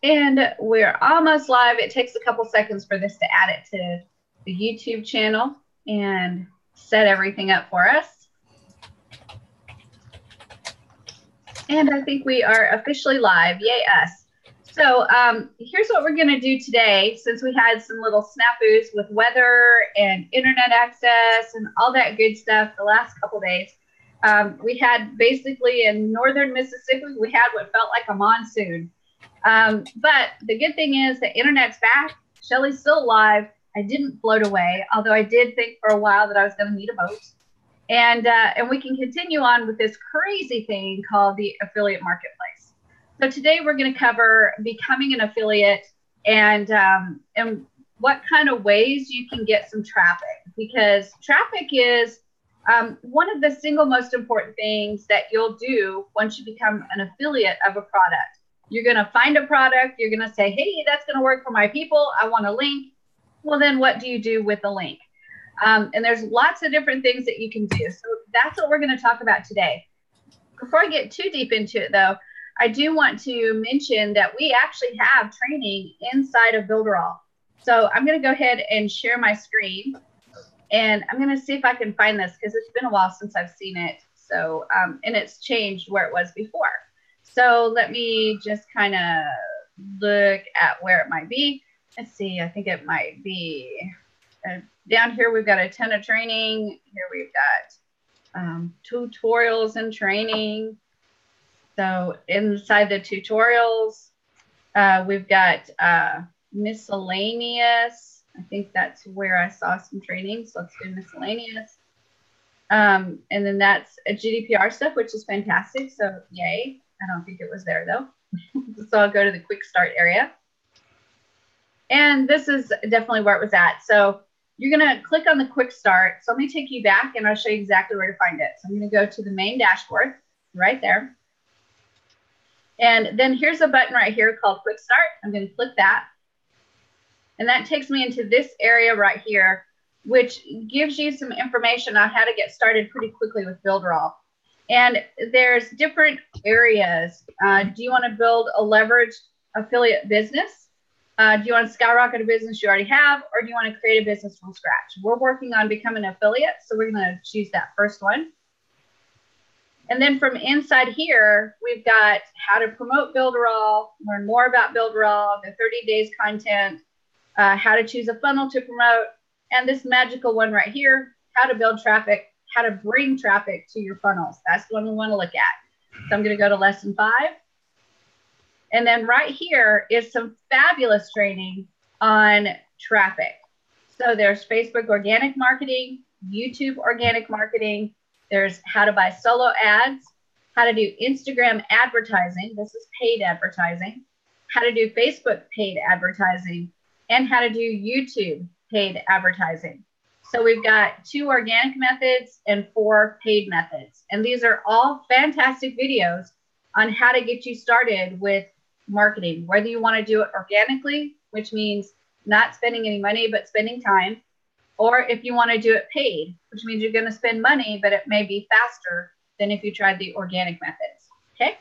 And we're almost live. It takes a couple seconds for this to add it to the YouTube channel and set everything up for us. And I think we are officially live. Yay, us. So here's what we're going to do today, since we had some little snafus with weather and internet access and all that good stuff the last couple days. We had basically in northern Mississippi, we had what felt like a monsoon. But the good thing is the internet's back. Shelly's still alive. I didn't float away, although I did think for a while that I was going to need a boat. And we can continue on with this crazy thing called the affiliate marketplace. So today we're going to cover becoming an affiliate and what kind of ways you can get some traffic, because traffic is one of the single most important things that you'll do once you become an affiliate of a product. You're going to find a product. You're going to say, hey, that's going to work for my people. I want a link. Well, then what do you do with the link? And there's lots of different things that you can do. So that's what we're going to talk about today. Before I get too deep into it, though, I do want to mention that we actually have training inside of Builderall. So I'm going to go ahead and share my screen. And I'm going to see if I can find this, because it's been a while since I've seen it. So, and it's changed where it was before. So let me just kind of look at where it might be. Let's see, I think it might be down here. We've got a ton of training. Here we've got tutorials and training. So inside the tutorials, we've got miscellaneous. I think that's where I saw some training. So let's do miscellaneous. And then that's a GDPR stuff, which is fantastic. So yay. I don't think it was there though. So I'll go to the quick start area. And this is definitely where it was at. So you're going to click on the quick start. So let me take you back and I'll show you exactly where to find it. So I'm going to go to the main dashboard right there. And then here's a button right here called quick start. I'm going to click that. And that takes me into this area right here, which gives you some information on how to get started pretty quickly with Builderall. And there's different areas. Do you want to build a leveraged affiliate business? Do you want to skyrocket a business you already have? Or do you want to create a business from scratch? We're working on becoming an affiliate, so we're going to choose that first one. And then from inside here, we've got how to promote Builderall, learn more about Builderall, the 30 days content, how to choose a funnel to promote, and this magical one right here, how to build traffic, how to bring traffic to your funnels. That's the one we want to look at. So I'm going to go to lesson 5. And then right here is some fabulous training on traffic. So there's Facebook organic marketing, YouTube organic marketing. There's how to buy solo ads, how to do Instagram advertising. This is paid advertising. How to do Facebook paid advertising, and how to do YouTube paid advertising. So we've got 2 organic methods and 4 paid methods. And these are all fantastic videos on how to get you started with marketing, whether you want to do it organically, which means not spending any money, but spending time, or if you want to do it paid, which means you're going to spend money, but it may be faster than if you tried the organic methods. Okay.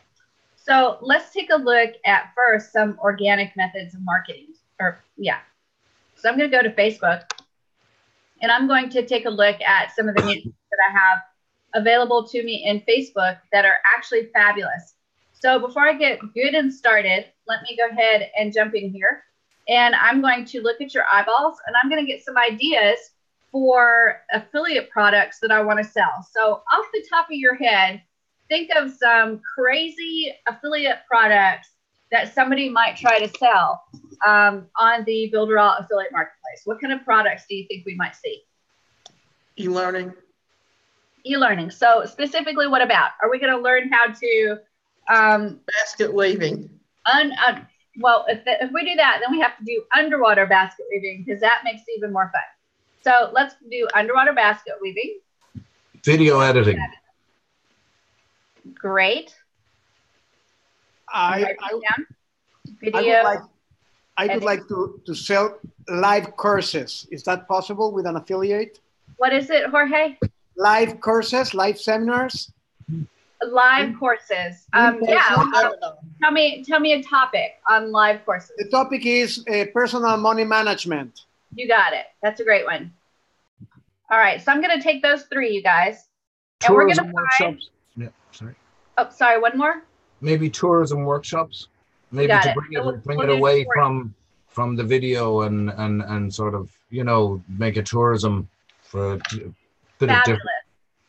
So let's take a look at first some organic methods of marketing. So I'm going to go to Facebook. And I'm going to take a look at some of the niches that I have available to me in Facebook that are actually fabulous. So before I get good and started, let me go ahead and jump in here. And I'm going to look at your eyeballs, and I'm going to get some ideas for affiliate products that I want to sell. So off the top of your head, think of some crazy affiliate products that somebody might try to sell on the Builderall affiliate marketplace. What kind of products do you think we might see? E-learning. E-learning. So specifically, what about? Are we going to learn how to basket weaving? Well, if we do that, then we have to do underwater basket weaving, because that makes it even more fun. So let's do underwater basket weaving. Video editing. Great. I would like to sell live courses. Is that possible with an affiliate? What is it, Jorge? Live courses, live seminars. Live courses. Yeah. Tell me a topic on live courses. The topic is personal money management. You got it. That's a great one. All right, so I'm going to take those three, you guys. And we're going to workshops. Yeah, sorry. Oh, sorry, one more? Maybe tourism workshops. Maybe to bring it away from the video and sort of, you know, make a tourism for a bit of different.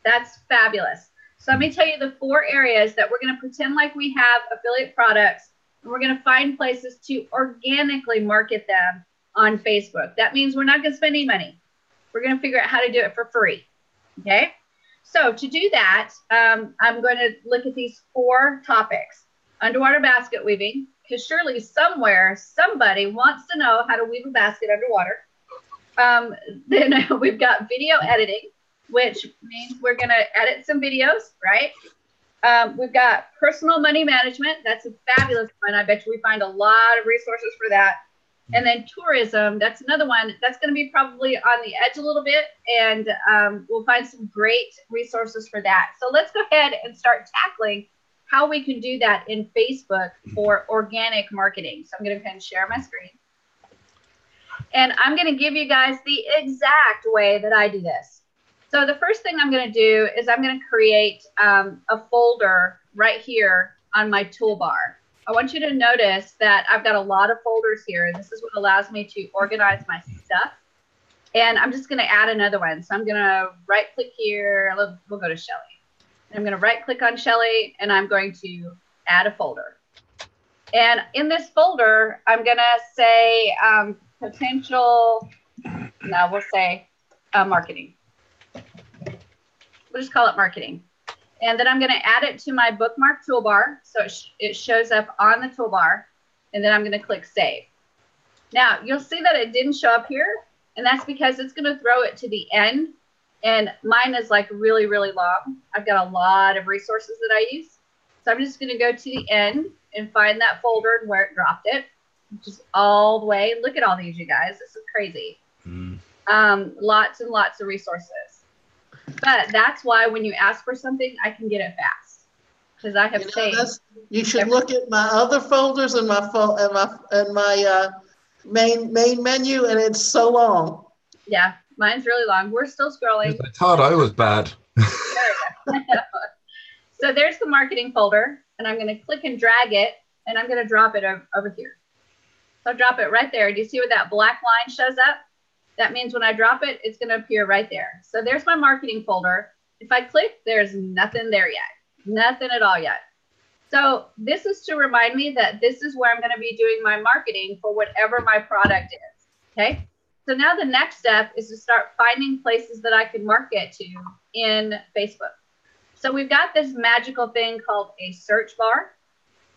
That's fabulous. So let me tell you the 4 areas that we're going to pretend like we have affiliate products, and we're going to find places to organically market them on Facebook. That means we're not going to spend any money. We're going to figure out how to do it for free. Okay. So to do that, I'm going to look at these 4 topics. Underwater basket weaving, because surely somewhere somebody wants to know how to weave a basket underwater. Then we've got video editing, which means we're going to edit some videos, right? We've got personal money management. That's a fabulous one. I bet you we find a lot of resources for that. And then tourism, that's another one that's going to be probably on the edge a little bit, and we'll find some great resources for that. So let's go ahead and start tackling how we can do that in Facebook for organic marketing. So I'm going to go ahead and share my screen. And I'm going to give you guys the exact way that I do this. So the first thing I'm going to do is I'm going to create a folder right here on my toolbar. I want you to notice that I've got a lot of folders here. This is what allows me to organize my stuff. And I'm just going to add another one. So I'm going to right click here. We'll go to Shelly. I'm going to right click on Shelly, and I'm going to add a folder. And in this folder, I'm going to say potential, no, we'll say marketing. We'll just call it marketing. And then I'm going to add it to my bookmark toolbar. So it shows up on the toolbar. And then I'm going to click save. Now, you'll see that it didn't show up here. And that's because it's going to throw it to the end. And mine is like really, really long. I've got a lot of resources that I use. So I'm just going to go to the end and find that folder and where it dropped it. Just all the way. Look at all these, you guys. This is crazy. Lots and lots of resources. But that's why when you ask for something, I can get it fast, because I have saved. You should look at my other folders and my phone and my main menu, and it's so long. Yeah, mine's really long. We're still scrolling. I thought I was bad. So there's the marketing folder, and I'm going to click and drag it, and I'm going to drop it over here. So I'll drop it right there. Do you see where that black line shows up? That means when I drop it, it's going to appear right there. So there's my marketing folder. If I click, there's nothing there yet. Nothing at all yet. So this is to remind me that this is where I'm going to be doing my marketing for whatever my product is. Okay. So now the next step is to start finding places that I can market to in Facebook. So we've got this magical thing called a search bar.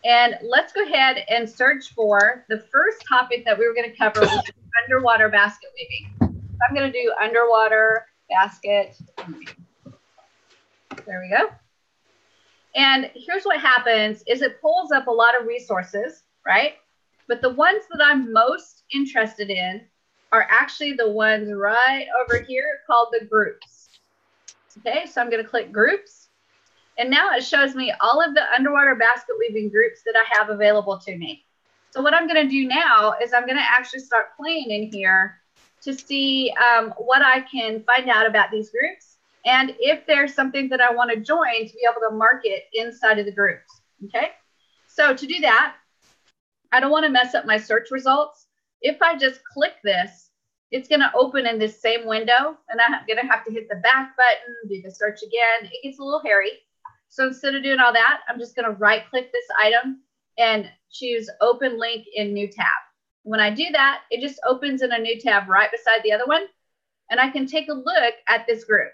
And let's go ahead and search for the first topic that we were going to cover, which is underwater basket weaving. So I'm going to do underwater basket weaving. There we go. And here's what happens is it pulls up a lot of resources, right? But the ones that I'm most interested in are actually the ones right over here called the groups. Okay, so I'm going to click groups. And now it shows me all of the underwater basket weaving groups that I have available to me. So what I'm going to do now is I'm going to actually start playing in here to see what I can find out about these groups, and if there's something that I want to join to be able to market inside of the groups. Okay. So to do that, I don't want to mess up my search results. If I just click this, it's going to open in this same window, and I'm going to have to hit the back button, do the search again. It gets a little hairy. So instead of doing all that, I'm just going to right click this item and choose open link in new tab. When I do that, it just opens in a new tab right beside the other one, and I can take a look at this group.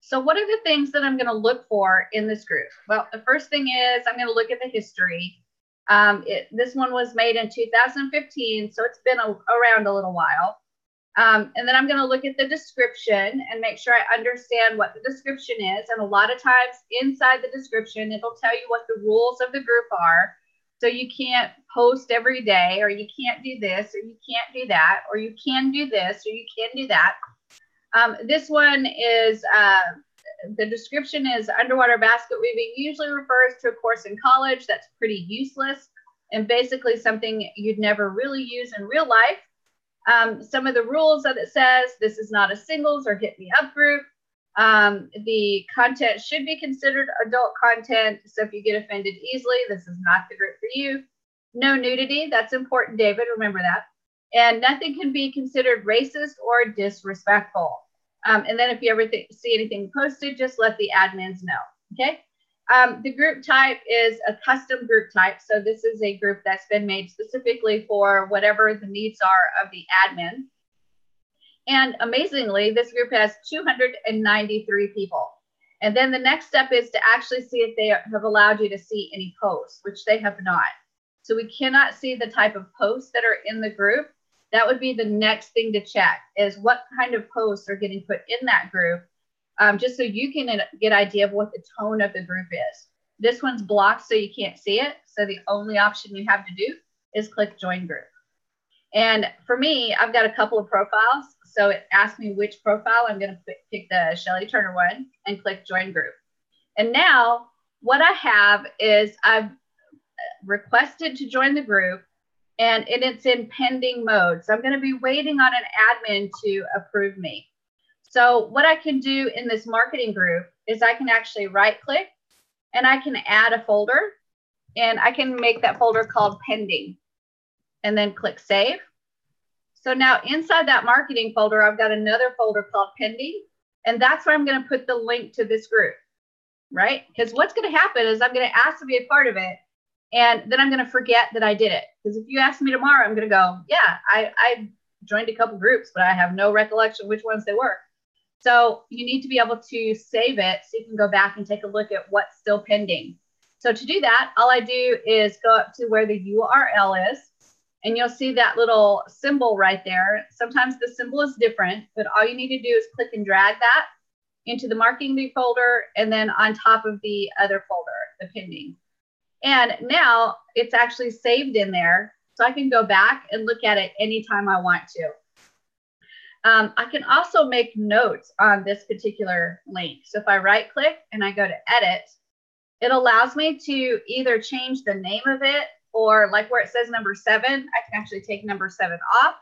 So what are the things that I'm going to look for in this group? Well, the first thing is I'm going to look at the history. This one was made in 2015, so it's been around a little while. And then I'm going to look at the description and make sure I understand what the description is. And a lot of times inside the description, it'll tell you what the rules of the group are. So you can't post every day, or you can't do this, or you can't do that, or you can do this, or you can do that. This one is the description is underwater basket weaving usually refers to a course in college that's pretty useless and basically something you'd never really use in real life. Some of the rules that it says, this is not a singles or hit me up group. The content should be considered adult content. So if you get offended easily, this is not the group for you. No nudity. That's important, David. Remember that. And nothing can be considered racist or disrespectful. And then if you ever see anything posted, just let the admins know. Okay. The group type is a custom group type. So this is a group that's been made specifically for whatever the needs are of the admin. And amazingly, this group has 293 people. And then the next step is to actually see if they have allowed you to see any posts, which they have not. So we cannot see the type of posts that are in the group. That would be the next thing to check, is what kind of posts are getting put in that group, just so you can get an idea of what the tone of the group is. This one's blocked so you can't see it. So the only option you have to do is click join group. And for me, I've got a couple of profiles. So it asked me which profile. I'm going to pick the Shelly Turner one and click join group. And now what I have is I've requested to join the group and it's in pending mode. So I'm going to be waiting on an admin to approve me. So what I can do in this marketing group is I can actually right click and I can add a folder and I can make that folder called pending and then click save. So now inside that marketing folder, I've got another folder called pending, and that's where I'm going to put the link to this group, right? Because what's going to happen is I'm going to ask to be a part of it, and then I'm going to forget that I did it. Because if you ask me tomorrow, I'm going to go, yeah, I joined a couple groups, but I have no recollection which ones they were. So you need to be able to save it so you can go back and take a look at what's still pending. So to do that, all I do is go up to where the URL is, and you'll see that little symbol right there. Sometimes the symbol is different, but all you need to do is click and drag that into the marketing folder and then on top of the other folder, the pending. And now it's actually saved in there, so I can go back and look at it anytime I want to. I can also make notes on this particular link. So if I right click and I go to edit, it allows me to either change the name of it, or like where it says number 7, I can actually take number 7 off.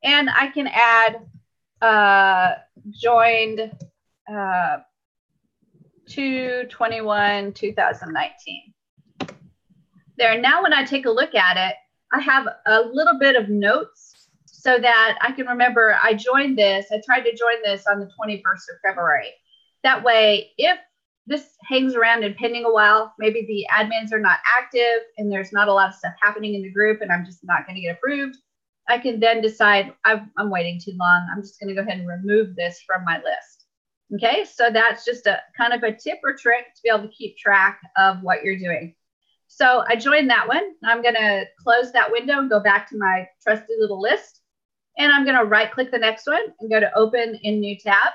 And I can add joined 2/21/2019. There, now when I take a look at it, I have a little bit of notes so that I can remember I joined this. I tried to join this on the 21st of February. That way, if this hangs around and pending a while, maybe the admins are not active and there's not a lot of stuff happening in the group and I'm just not going to get approved, I can then decide I'm waiting too long. I'm just going to go ahead and remove this from my list. Okay, so that's just a kind of a tip or trick to be able to keep track of what you're doing. So I joined that one. I'm going to close that window and go back to my trusty little list. And I'm going to right click the next one and go to open in new tab.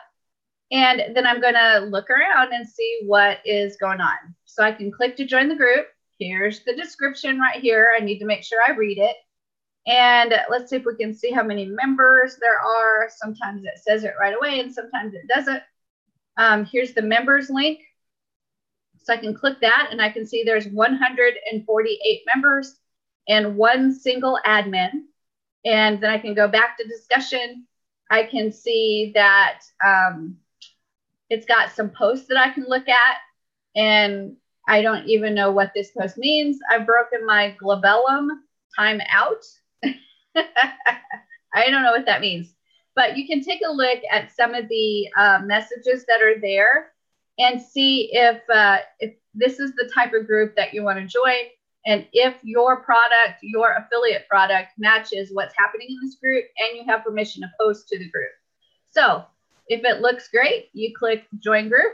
And then I'm going to look around and see what is going on. So I can click to join the group. Here's the description right here. I need to make sure I read it. And let's see if we can see how many members there are. Sometimes it says it right away and sometimes it doesn't. Here's the members link. So I can click that and I can see there's 148 members and 1 single admin. And then I can go back to discussion. I can see that it's got some posts that I can look at, and I don't even know what this post means. I've broken my glabellum timeout. I don't know what that means, but you can take a look at some of the messages that are there and see if this is the type of group that you want to join, and if your product, your affiliate product, matches what's happening in this group and you have permission to post to the group. So if it looks great, you click join group,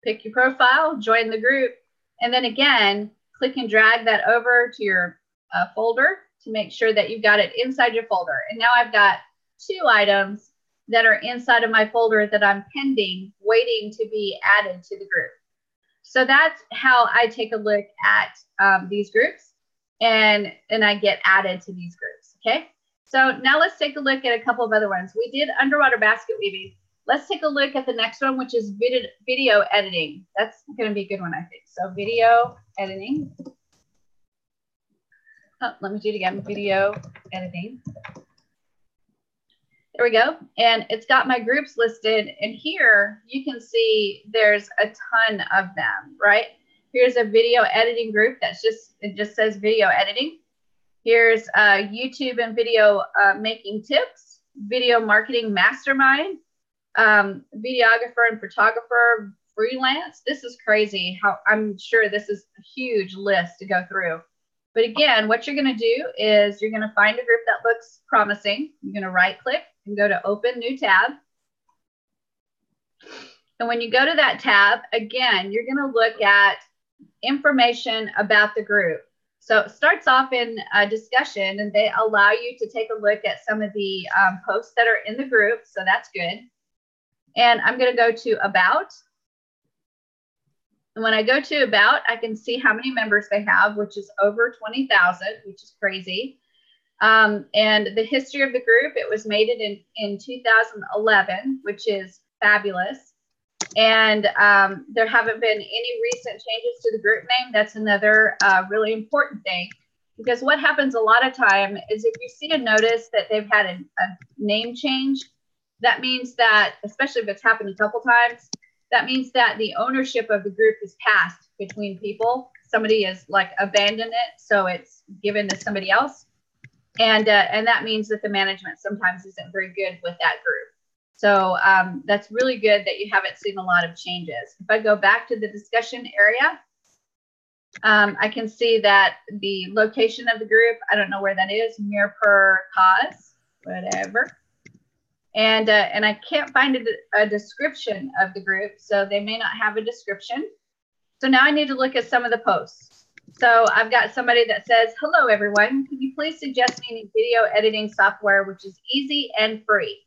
pick your profile, join the group, and then again, click and drag that over to your folder to make sure that you've got it inside your folder. And now I've got 2 items that are inside of my folder that I'm pending, waiting to be added to the group. So that's how I take a look at these groups and I get added to these groups, okay? So now let's take a look at a couple of other ones. We did underwater basket weaving. let's take a look at the next one, which is video editing. That's going to be a good one, I think. So video editing. Oh, let me do it again. Video editing. There we go. And it's got my groups listed. And here you can see there's a ton of them, right? Here's a video editing group that's it just says video editing. Here's YouTube and video making tips, video marketing mastermind, videographer and photographer freelance. This is crazy. How I'm sure this is a huge list to go through. But again, what you're going to do is you're going to find a group that looks promising. You're going to right click and go to open new tab. And when you go to that tab, again, you're going to look at information about the group. So it starts off in a discussion, and they allow you to take a look at some of the posts that are in the group. So that's good. And I'm going to go to about. And when I go to about, I can see how many members they have, which is over 20,000, which is crazy. And the history of the group, it was made in 2011, which is fabulous. And there haven't been any recent changes to the group name. That's another really important thing, because what happens a lot of time is if you see a notice that they've had a name change, that means that, especially if it's happened a couple times, that means that the ownership of the group is passed between people. Somebody has like abandoned it, so it's given to somebody else. And that means that the management sometimes isn't very good with that group. So that's really good that you haven't seen a lot of changes. If I go back to the discussion area, I can see that the location of the group, I don't know where that is, Mirpur cause, whatever. And I can't find a description of the group, so they may not have a description. So now I need to look at some of the posts. So I've got somebody that says, hello, everyone. Can you please suggest me any video editing software which is easy and free?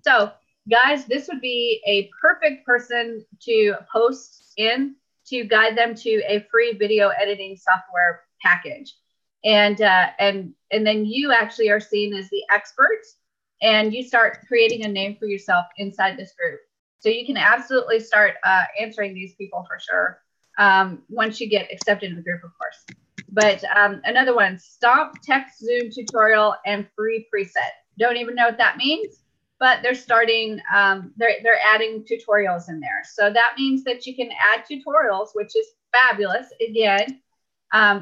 So guys, this would be a perfect person to post in to guide them to a free video editing software package. And then you actually are seen as the expert, and you start creating a name for yourself inside this group. So you can absolutely start answering these people for sure once you get accepted in the group, of course. But another one, Stomp Text Zoom tutorial and free preset. Don't even know what that means, but they're starting, they're adding tutorials in there. So that means that you can add tutorials, which is fabulous. Again,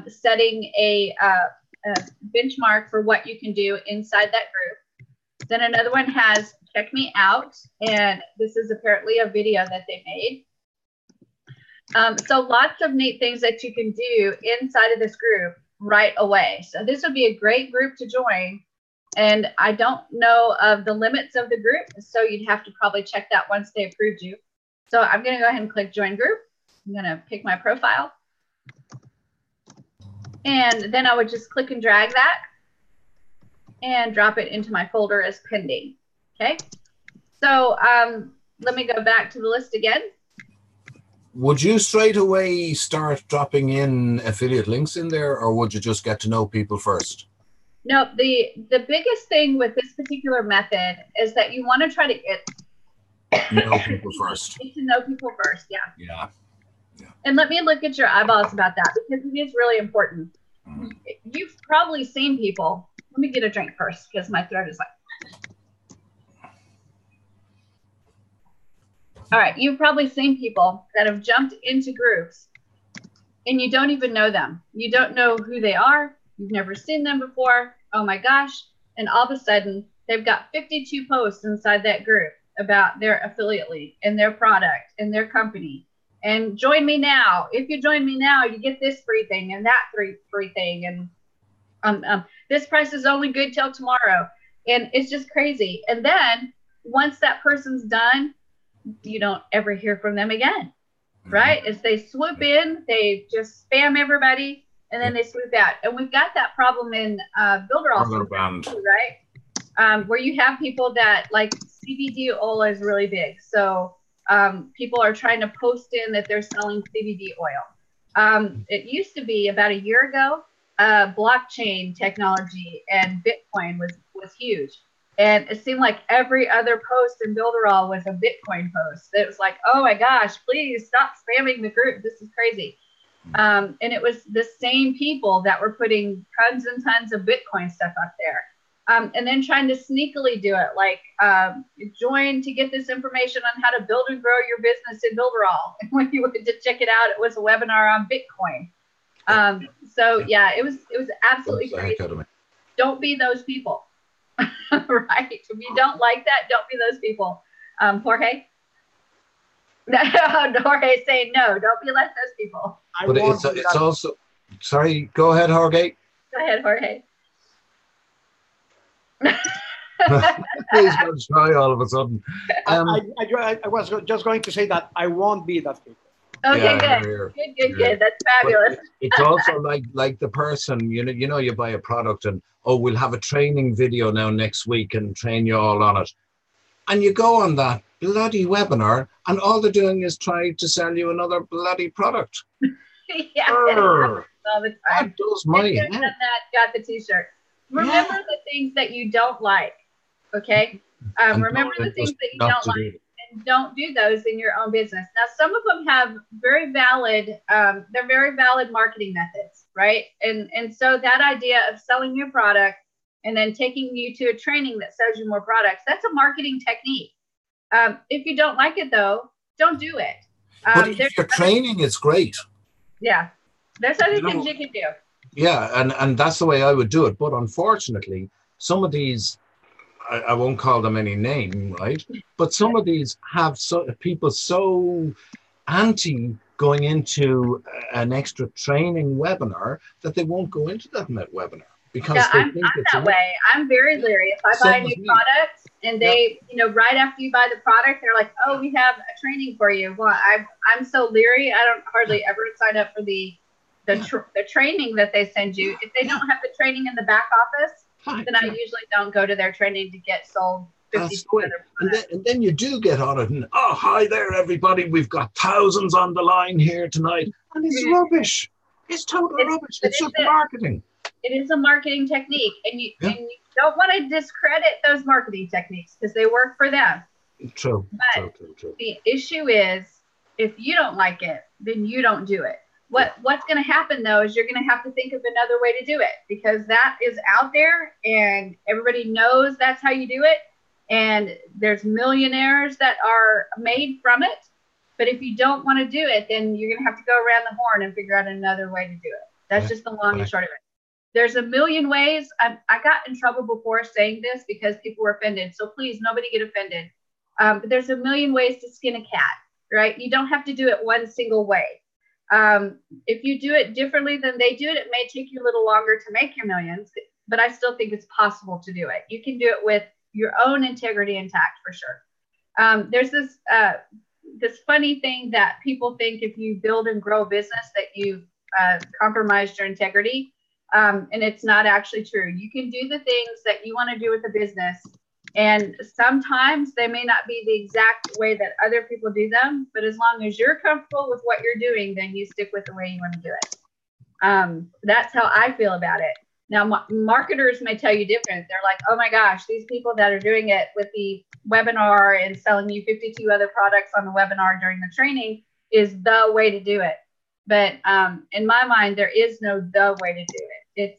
setting a benchmark for what you can do inside that group. Then another one has Check Me Out, and this is apparently a video that they made. So lots of neat things that you can do inside of this group right away. So this would be a great group to join. And I don't know of the limits of the group, so you'd have to probably check that once they approved you. So I'm going to go ahead and click Join Group. I'm going to pick my profile. And then I would just click and drag that and drop it into my folder as pending. Okay. So let me go back to the list again. Would you straight away start dropping in affiliate links in there, or would you just get to know people first? No, the biggest thing with this particular method is that you want to try to know people first. Get to know people first, yeah. Yeah. And let me look at your eyeballs about that, because it is really important. You've probably seen people. Let me get a drink first, because my throat is like. All right, you've probably seen people that have jumped into groups and you don't even know them. You don't know who they are. You've never seen them before. Oh my gosh. And all of a sudden, they've got 52 posts inside that group about their affiliate link and their product and their company. And join me now. If you join me now, you get this free thing and that free thing. And this price is only good till tomorrow. And it's just crazy. And then once that person's done, you don't ever hear from them again, right? As they swoop in, they just spam everybody, and then they swoop out. And we've got that problem in Builderall, right? Where you have people that, like, CBD oil is really big. So people are trying to post in that they're selling CBD oil. It used to be about a year ago, blockchain technology and Bitcoin was huge. And it seemed like every other post in Builderall was a Bitcoin post. It was like, oh my gosh, please stop spamming the group. This is crazy. And it was the same people that were putting tons and tons of Bitcoin stuff up there. And then trying to sneakily do it, like join to get this information on how to build and grow your business in Builderall. And when you went to check it out, it was a webinar on Bitcoin. So yeah, it was absolutely crazy. Don't be those people, right? If you don't like that, don't be those people. Jorge? Jorge saying no, don't be like those people. But it's also, sorry, go ahead, Jorge. Go ahead, Jorge. Please don't try all of a sudden. I was just going to say that I won't be that people. Okay, yeah, good. That's fabulous. It's also like the person, you know, you buy a product and, oh, we'll have a training video now next week and train you all on it. And you go on that bloody webinar and all they're doing is trying to sell you another bloody product. Yeah, all the time. That does my head. Got the t-shirt. Remember the things that you don't like, okay? Remember the things that you don't like, and don't do those in your own business. Now, some of them have very valid, they're very valid marketing methods, right? And so that idea of selling your product and then taking you to a training that sells you more products, that's a marketing technique. If you don't like it, though, don't do it. But if your training is great. Yeah, there's other things you can do. Yeah, and that's the way I would do it. But unfortunately, some of these, I won't call them any name, right? But some of these have people so anti going into an extra training webinar that they won't go into that webinar. Because yeah, I'm that way. I'm very leery. If I buy a new product and they, you know, right after you buy the product, they're like, "Oh, we have a training for you." Well, I'm so leery. I don't hardly ever sign up for the training that they send you. If they don't have the training in the back office, then I usually don't go to their training to get sold 50 other products. And then you do get on it and, oh, hi there, everybody. We've got thousands on the line here tonight. And it's rubbish. It's total rubbish. It's just marketing. It is a marketing technique. And you don't want to discredit those marketing techniques because they work for them. True. But the issue is, if you don't like it, then you don't do it. What's going to happen, though, is you're going to have to think of another way to do it, because that is out there and everybody knows that's how you do it. And there's millionaires that are made from it. But if you don't want to do it, then you're going to have to go around the horn and figure out another way to do it. That's just the long and short of it. There's a million ways. I got in trouble before saying this because people were offended. So please, nobody get offended. But there's a million ways to skin a cat, right? You don't have to do it one single way. If you do it differently than they do it, it may take you a little longer to make your millions, but I still think it's possible to do it. You can do it with your own integrity intact for sure. There's this funny thing that people think if you build and grow a business that you've compromised your integrity. And it's not actually true. You can do the things that you want to do with the business. And sometimes they may not be the exact way that other people do them, but as long as you're comfortable with what you're doing, then you stick with the way you want to do it. That's how I feel about it. Now, marketers may tell you different. They're like, oh my gosh, these people that are doing it with the webinar and selling you 52 other products on the webinar during the training is the way to do it. But in my mind, there is no the way to do it.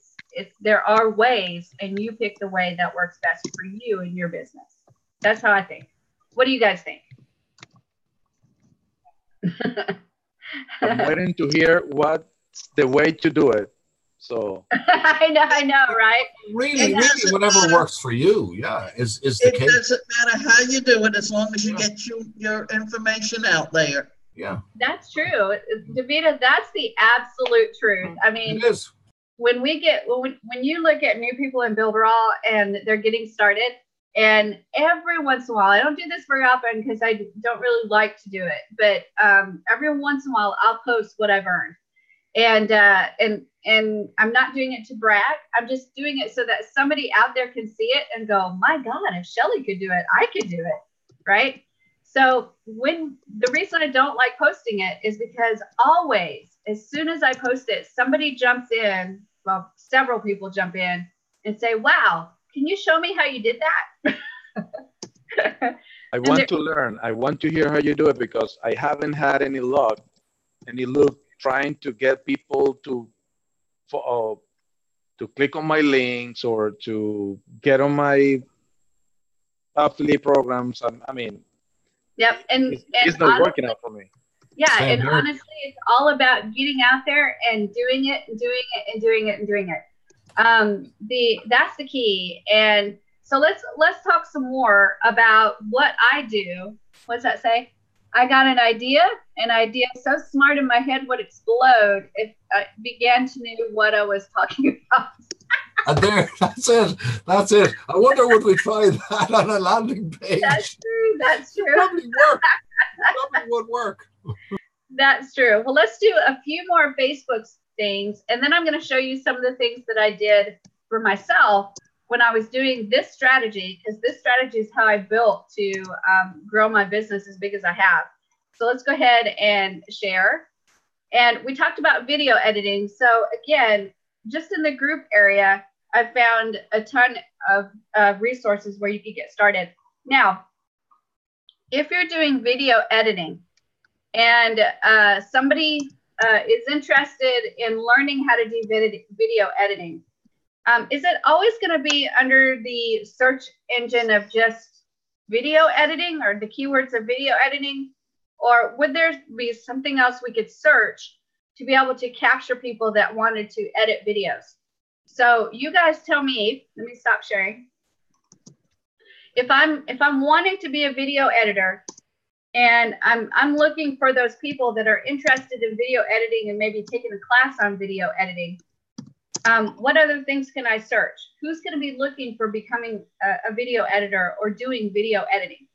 There are ways, and you pick the way that works best for you and your business. That's how I think. What do you guys think? I'm waiting to hear what's the way to do it. So I know, right? Really, whatever works for you, is the case. It doesn't matter how you do it as long as you get your information out there. Yeah, that's true, Davida. That's the absolute truth. I mean, it is. When you look at new people in Builderall and they're getting started, and every once in a while, I don't do this very often because I don't really like to do it, but every once in a while I'll post what I've earned, and I'm not doing it to brag. I'm just doing it so that somebody out there can see it and go, my God, if Shelly could do it, I could do it, right? So the reason I don't like posting it is because always, as soon as I post it, somebody jumps in, well, several people jump in and say, wow, can you show me how you did that? I want to learn. I want to hear how you do it because I haven't had any luck trying to get people to click on my links or to get on my affiliate programs. I mean, yep, and it's not working out for me. Yeah, Same and here. honestly, it's all about getting out there and doing it and doing it and doing it and doing it. That's the key. And so let's talk some more about what I do. What's that say? I got an idea so smart in my head would explode if I began to know what I was talking about. And there, that's it. I wonder would we find that on a landing page? That's true. Probably work. Probably would work. That's true. Well, let's do a few more Facebook things, and then I'm going to show you some of the things that I did for myself when I was doing this strategy, because this strategy is how I built to grow my business as big as I have. So let's go ahead and share. And we talked about video editing. So again, just in the group area, I found a ton of resources where you could get started. Now, if you're doing video editing and somebody is interested in learning how to do video editing, is it always going to be under the search engine of just video editing or the keywords of video editing? Or would there be something else we could search to be able to capture people that wanted to edit videos? So you guys tell me, let me stop sharing. If I'm wanting to be a video editor and I'm looking for those people that are interested in video editing and maybe taking a class on video editing, what other things can I search? Who's going to be looking for becoming a video editor or doing video editing?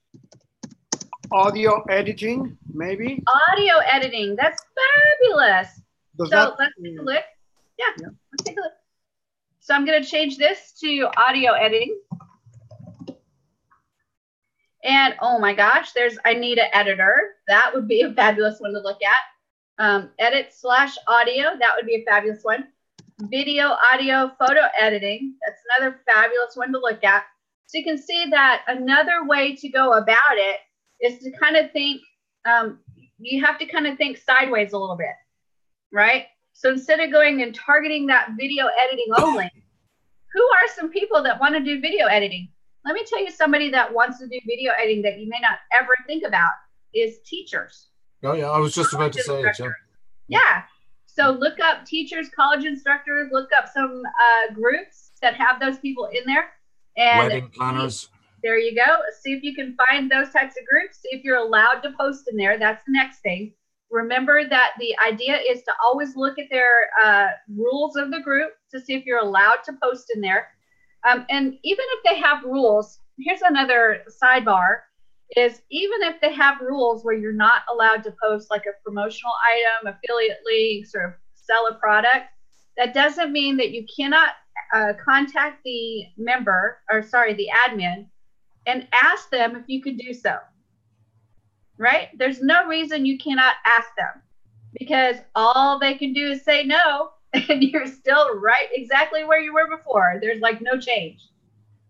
Audio editing, maybe? Audio editing. That's fabulous. Let's take a look. Yeah, let's take a look. So I'm going to change this to audio editing. And oh my gosh, I need an editor. That would be a fabulous one to look at. Edit/audio. That would be a fabulous one. Video, audio, photo editing. That's another fabulous one to look at. So you can see that another way to go about it is to kind of think, you have to kind of think sideways a little bit, right? So instead of going and targeting that video editing only, who are some people that want to do video editing? Let me tell you somebody that wants to do video editing that you may not ever think about is teachers. Oh yeah, I was just about to say it, yeah. Yeah. So look up teachers, college instructors, look up some groups that have those people in there. And wedding planners. There you go. See if you can find those types of groups. See if you're allowed to post in there. That's the next thing. Remember that the idea is to always look at their rules of the group to see if you're allowed to post in there. And even if they have rules, here's another sidebar, is even if they have rules where you're not allowed to post like a promotional item, affiliate links, or sell a product, that doesn't mean that you cannot contact the the admin and ask them if you could do so, right? There's no reason you cannot ask them because all they can do is say no and you're still right exactly where you were before. There's like no change,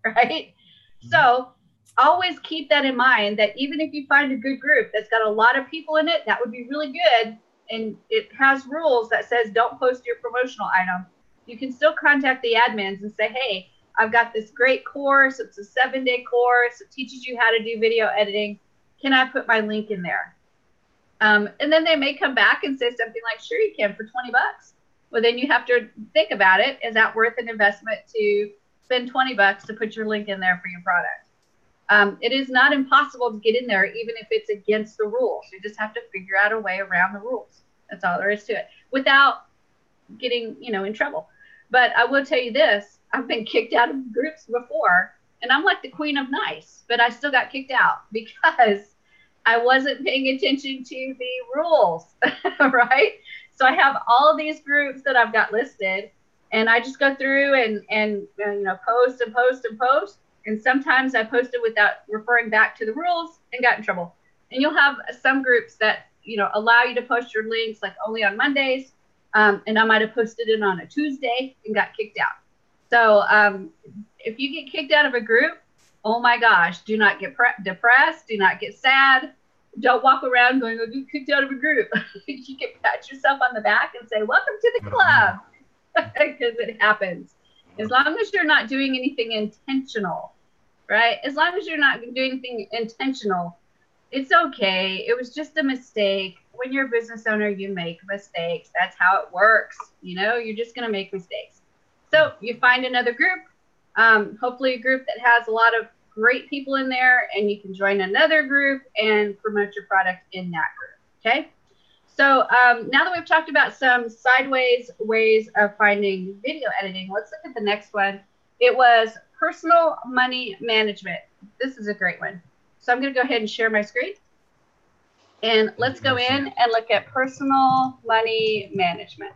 right? So always keep that in mind that even if you find a good group that's got a lot of people in it, that would be really good, and it has rules that says don't post your promotional item, you can still contact the admins and say, hey, I've got this great course. It's a 7-day course. It teaches you how to do video editing. Can I put my link in there? And then they may come back and say something like, sure, you can for $20. Well, then you have to think about it. Is that worth an investment to spend $20 to put your link in there for your product? It is not impossible to get in there, even if it's against the rules. You just have to figure out a way around the rules. That's all there is to it, without getting, in trouble. But I will tell you this, I've been kicked out of groups before, and I'm like the queen of nice, but I still got kicked out because I wasn't paying attention to the rules, right? So I have all of these groups that I've got listed, and I just go through and post and post and post. And sometimes I posted without referring back to the rules and got in trouble. And you'll have some groups that, allow you to post your links like only on Mondays. And I might have posted it on a Tuesday and got kicked out. So if you get kicked out of a group, oh my gosh, do not get depressed. Do not get sad. Don't walk around going, oh, get kicked out of a group. You can pat yourself on the back and say, welcome to the club, because it happens. As long as you're not doing anything intentional, right? As long as you're not doing anything intentional, it's okay. It was just a mistake. When you're a business owner, you make mistakes. That's how it works. You know, you're just going to make mistakes. So you find another group, hopefully a group that has a lot of great people in there, and you can join another group and promote your product in that group. Okay. So now that we've talked about some sideways ways of finding video editing, let's look at the next one. It was personal money management. This is a great one. So I'm going to go ahead and share my screen. And let's go in and look at personal money management.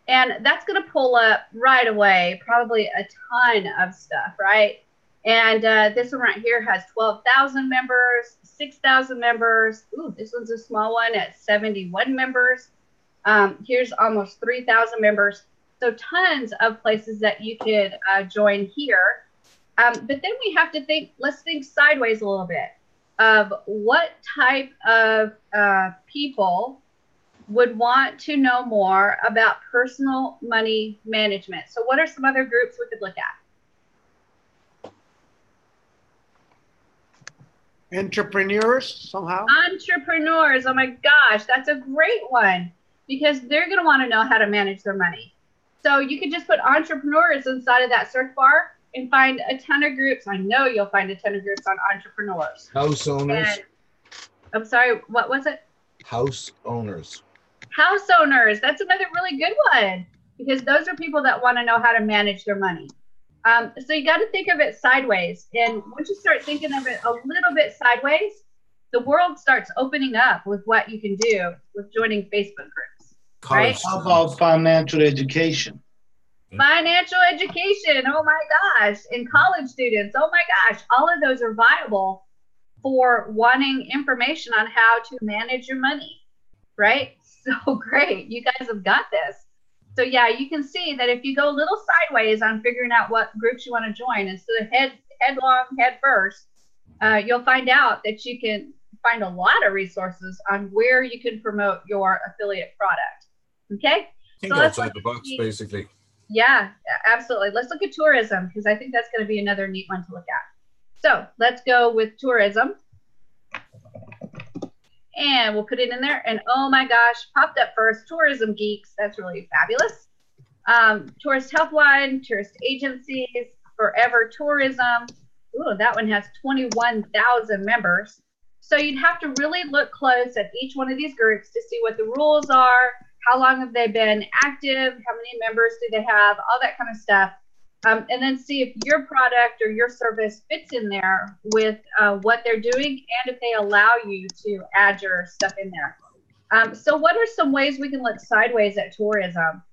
And that's going to pull up right away probably a ton of stuff, right? And this one right here has 12,000 members, 6,000 members. Ooh, this one's a small one at 71 members. Here's almost 3,000 members. So tons of places that you could join here. But then we have to think, let's think sideways a little bit of what type of people would want to know more about personal money management. So what are some other groups we could look at? Entrepreneurs somehow? Entrepreneurs. Oh my gosh, that's a great one, because they're going to want to know how to manage their money. So you could just put entrepreneurs inside of that search bar and find a ton of groups. I know you'll find a ton of groups on entrepreneurs. House owners. And, I'm sorry, what was it? House owners. House owners. That's another really good one, because those are people that want to know how to manage their money. So you got to think of it sideways. And once you start thinking of it a little bit sideways, the world starts opening up with what you can do with joining Facebook groups. Right? How about financial education? Financial education. Oh my gosh. And college students. Oh my gosh. All of those are viable for wanting information on how to manage your money. Right? So great. You guys have got this. So yeah, you can see that if you go a little sideways on figuring out what groups you want to join instead of headlong, head first, you'll find out that you can find a lot of resources on where you can promote your affiliate product. Okay? Think so outside the box, basically. Yeah, absolutely. Let's look at tourism, because I think that's going to be another neat one to look at. So let's go with tourism. And we'll put it in there. And oh my gosh, popped up first, Tourism Geeks. That's really fabulous. Tourist Helpline, tourist agencies, Forever Tourism. Ooh, that one has 21,000 members. So you'd have to really look close at each one of these groups to see what the rules are, how long have they been active, how many members do they have, all that kind of stuff. And then see if your product or your service fits in there with what they're doing, and if they allow you to add your stuff in there. So what are some ways we can look sideways at tourism?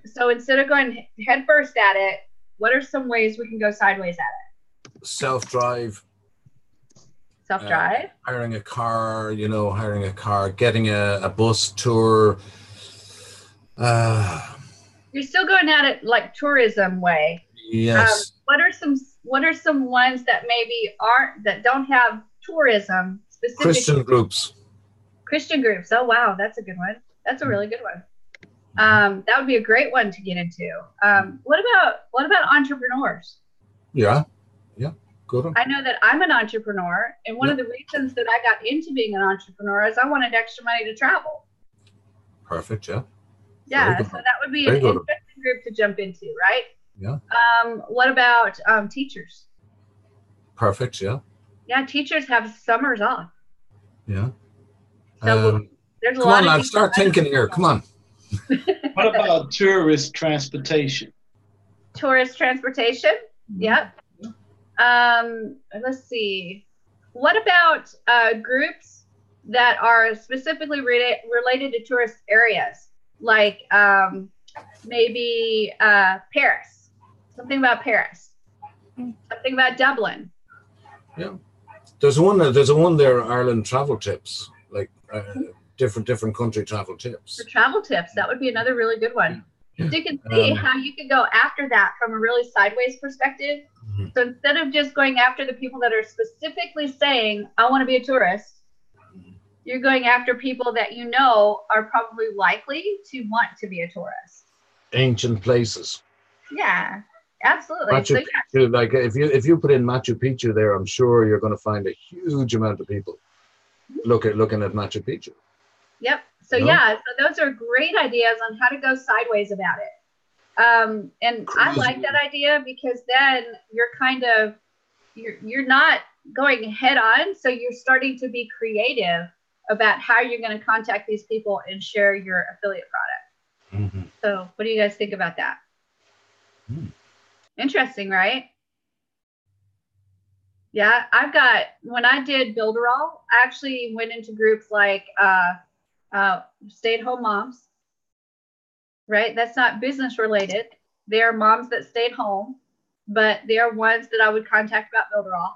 So instead of going head first at it, what are some ways we can go sideways at it? Self-drive. Self-drive? Hiring a car, getting a bus tour. You're still going at it like tourism way. Yes. What are some ones that maybe that don't have tourism specific? Christian groups. Christian groups. Oh wow, that's a good one. That's a really good one. That would be a great one to get into. What about entrepreneurs? Yeah, good one. I know that I'm an entrepreneur, and one of the reasons that I got into being an entrepreneur is I wanted extra money to travel. Perfect. Yeah. Yeah, so that would be an interesting group to jump into, right? Yeah. What about teachers? Perfect. Yeah. Yeah, teachers have summers off. Yeah. So there's a come lot on, of lad, start thinking here. Come on. What about tourist transportation? Tourist transportation? Yep. Let's see. What about groups that are specifically related to tourist areas? Like maybe Paris, something about Paris, something about Dublin. Yeah, there's one there, Ireland travel tips, like different country travel tips. For travel tips, that would be another really good one. So you can see Um, how you could go after that from a really sideways perspective. Mhm. So instead of just going after the people that are specifically saying, I want to be a tourist, you're going after people that you know are probably likely to want to be a tourist. Ancient places. Yeah, absolutely. Machu So yeah, Picchu, like if you put in Machu Picchu there, I'm sure you're going to find a huge amount of people looking at Machu Picchu. yep. So You know? yeah, so those are great ideas on how to go sideways about it. And I like that idea because then you're not going head on, so you're starting to be creative about how you're going to contact these people and share your affiliate product. Mhm. So what do you guys think about that? Interesting, right? Yeah, when I did Builderall, I actually went into groups like stay-at-home moms, right? That's not business related. They are moms that stayed home, but they are ones that I would contact about Builderall.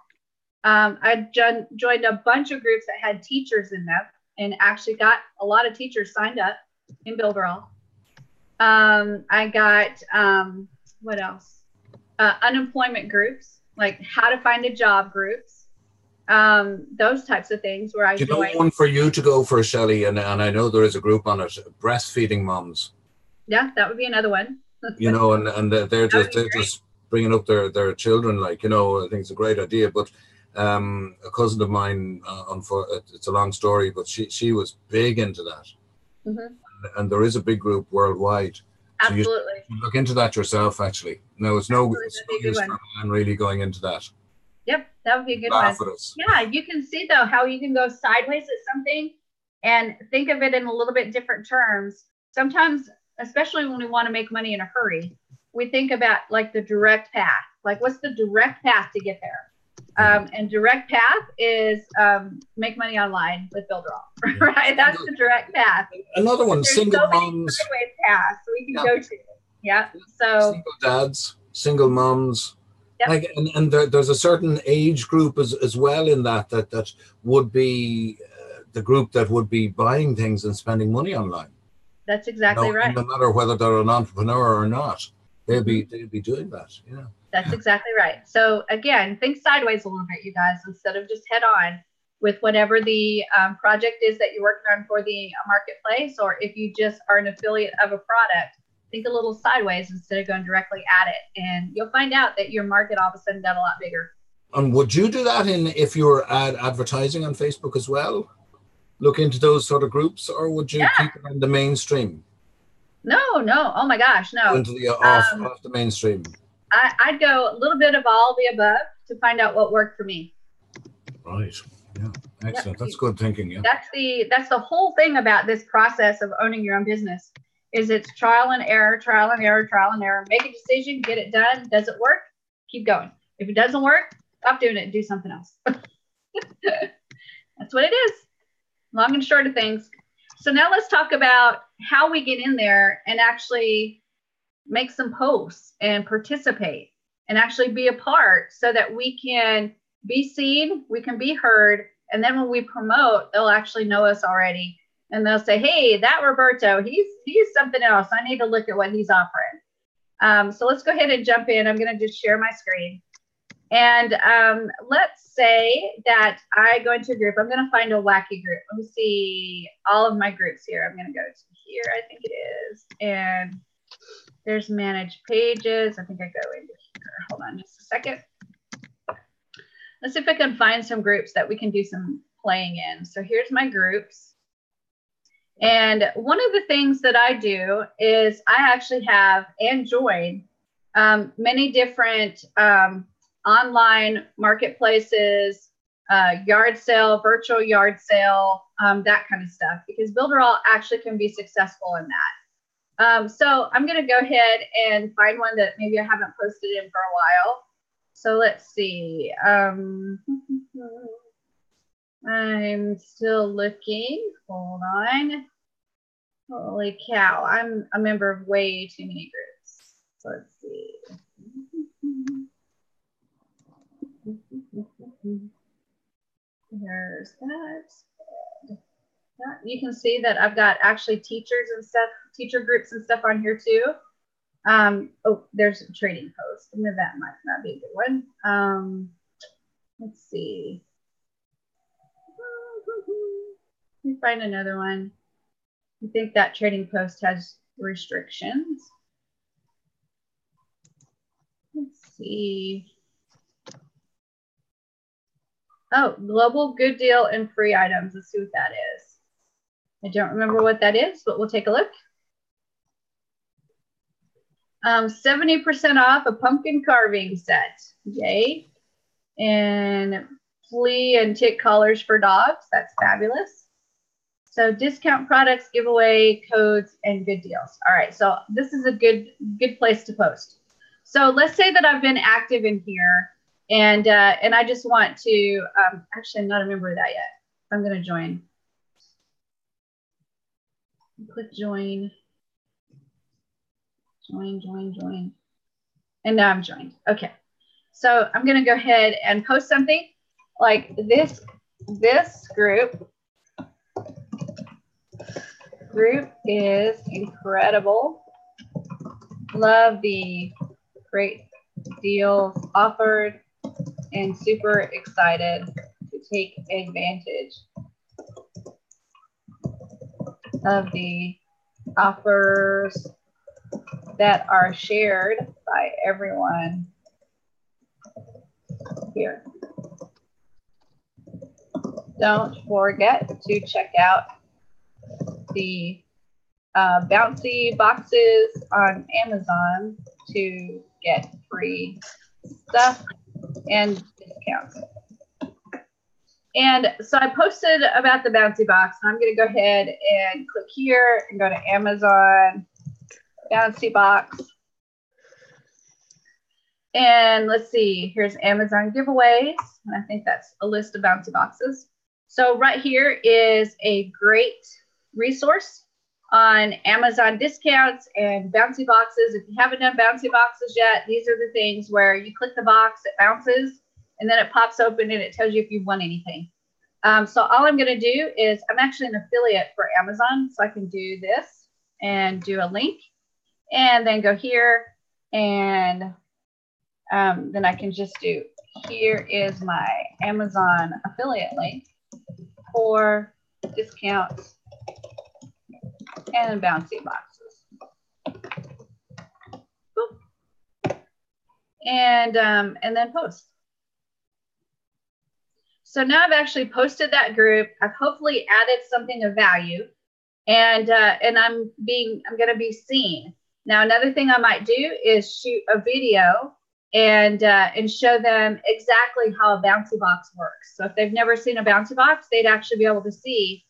I joined a bunch of groups that had teachers in them and actually got a lot of teachers signed up in Builderall. I got, what else? Unemployment groups, like how to find a job groups, those types of things where I Do you know joined. one for you to go for, Shelley? And I know there is a group on it, breastfeeding moms. Yeah, that would be another one. You know, and they're That would be they're great. just bringing up their children. Like, you know, I think it's a great idea. But a cousin of mine, it's a long story, but she was big into that. Mhm. And there is a big group worldwide. So you Absolutely. should look into that yourself, actually. No, it's no Absolutely, that'd be a good use one. for a man really going into that. Yep, that would be a good Laugh one. at us. Yeah, you can see though how you can go sideways at something and think of it in a little bit different terms. Sometimes, especially when we want to make money in a hurry, we think about like the direct path. Like, what's the direct path to get there? And direct path is make money online with Builderall, right? That's the direct path. Another one, There's single so many moms, sideways paths we can Yeah. go to. Yeah. So single dads, single moms. Yep. Like, and there's a certain age group as well in that would be the group that would be buying things and spending money online. that's exactly right. No matter whether they're an entrepreneur or not, they'll be doing that. Yeah. That's exactly right. So again, think sideways a little bit, you guys, instead of just head on with whatever the project is that you're working on for the marketplace, or if you just are an affiliate of a product, think a little sideways instead of going directly at it. And you'll find out that your market all of a sudden got a lot bigger. And would you do that if you were advertising on Facebook as well? Look into those sort of groups, or would you keep it on the mainstream? No. Oh my gosh, no. Into the off the mainstream. I'd go a little bit of all the above to find out what worked for me. Right. Yeah. Excellent. That's good thinking. Yeah. That's the whole thing about this process of owning your own business. Is it's trial and error, trial and error, trial and error. Make a decision, get it done. Does it work? Keep going. If it doesn't work, stop doing it and do something else. That's what it is. Long and short of things. So now let's talk about how we get in there and actually make some posts and participate and actually be a part so that we can be seen, we can be heard. And then when we promote, they'll actually know us already. And they'll say, hey, that Roberto, he's something else. I need to look at what he's offering. So let's go ahead and jump in. I'm going to just share my screen. And let's say that I go into a group. I'm going to find a wacky group. Let me see all of my groups here. I'm going to go to here, I think it is. And there's manage pages. I think I go into here. Hold on just a second. Let's see if I can find some groups that we can do some playing in. So here's my groups. And one of the things that I do is I actually have and join many different online marketplaces, yard sale, virtual yard sale, that kind of stuff, because Builderall actually can be successful in that. So I'm going to go ahead and find one that maybe I haven't posted in for a while. So let's see. I'm still looking. Hold on. Holy cow. I'm a member of way too many groups. So let's see. There's that. You can see that I've got actually teachers and stuff, teacher groups and stuff on here too. Oh, there's a trading post. I mean, that might not be a good one. Let's see. Let me find another one. I think that trading post has restrictions. Let's see. Oh, global good deal and free items. Let's see what that is. I don't remember what that is, but we'll take a look. 70% off a pumpkin carving set. Yay. And flea and tick collars for dogs. That's fabulous. So discount products, giveaway codes, and good deals. All right, so this is a good place to post. So let's say that I've been active in here, and I just want to, actually I'm not a member of that yet. I'm gonna join. Click join. Join. And now I'm joined. Okay. So I'm going to go ahead and post something like this group is incredible. Love the great deals offered and super excited to take advantage of the offers that are shared by everyone here. Don't forget to check out the bouncy boxes on Amazon to get free stuff and discounts. And so I posted about the bouncy box, and I'm going to go ahead and click here and go to Amazon bouncy box. And let's see, here's Amazon giveaways. And I think that's a list of bouncy boxes. So right here is a great resource on Amazon discounts and bouncy boxes. If you haven't done bouncy boxes yet, these are the things where you click the box, it bounces, and then it pops open and it tells you if you've won anything. So all I'm going to do is, I'm actually an affiliate for Amazon, so I can do this and do a link and then go here, and then I can just do, here is my Amazon affiliate link for discounts and bouncy boxes. Boop. And then post. So now I've actually posted that group. I've hopefully added something of value, and I'm going to be seen. Now another thing I might do is shoot a video and show them exactly how a bouncy box works. So if they've never seen a bouncy box, they'd actually be able to see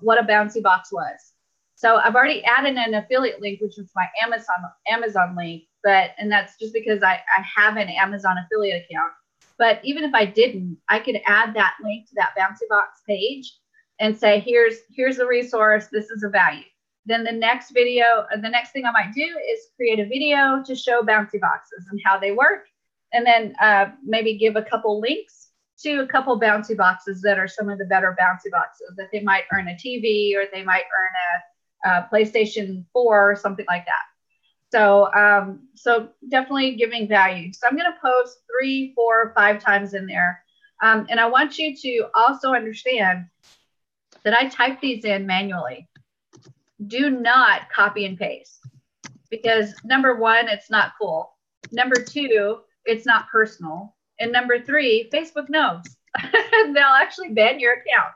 what a bouncy box was. So I've already added an affiliate link, which is my Amazon link, and that's just because I have an Amazon affiliate account. But even if I didn't, I could add that link to that bouncy box page and say, here's the resource, this is a value. Then the next video, the next thing I might do is create a video to show bouncy boxes and how they work. And then maybe give a couple links to a couple bouncy boxes that are some of the better bouncy boxes that they might earn a TV, or they might earn a PlayStation 4 or something like that. So, so definitely giving value. So I'm going to post 3, 4, 5 times in there. And I want you to also understand that I type these in manually. Do not copy and paste, because number 1, it's not cool. Number 2, it's not personal. And number 3, Facebook knows. They'll actually ban your account.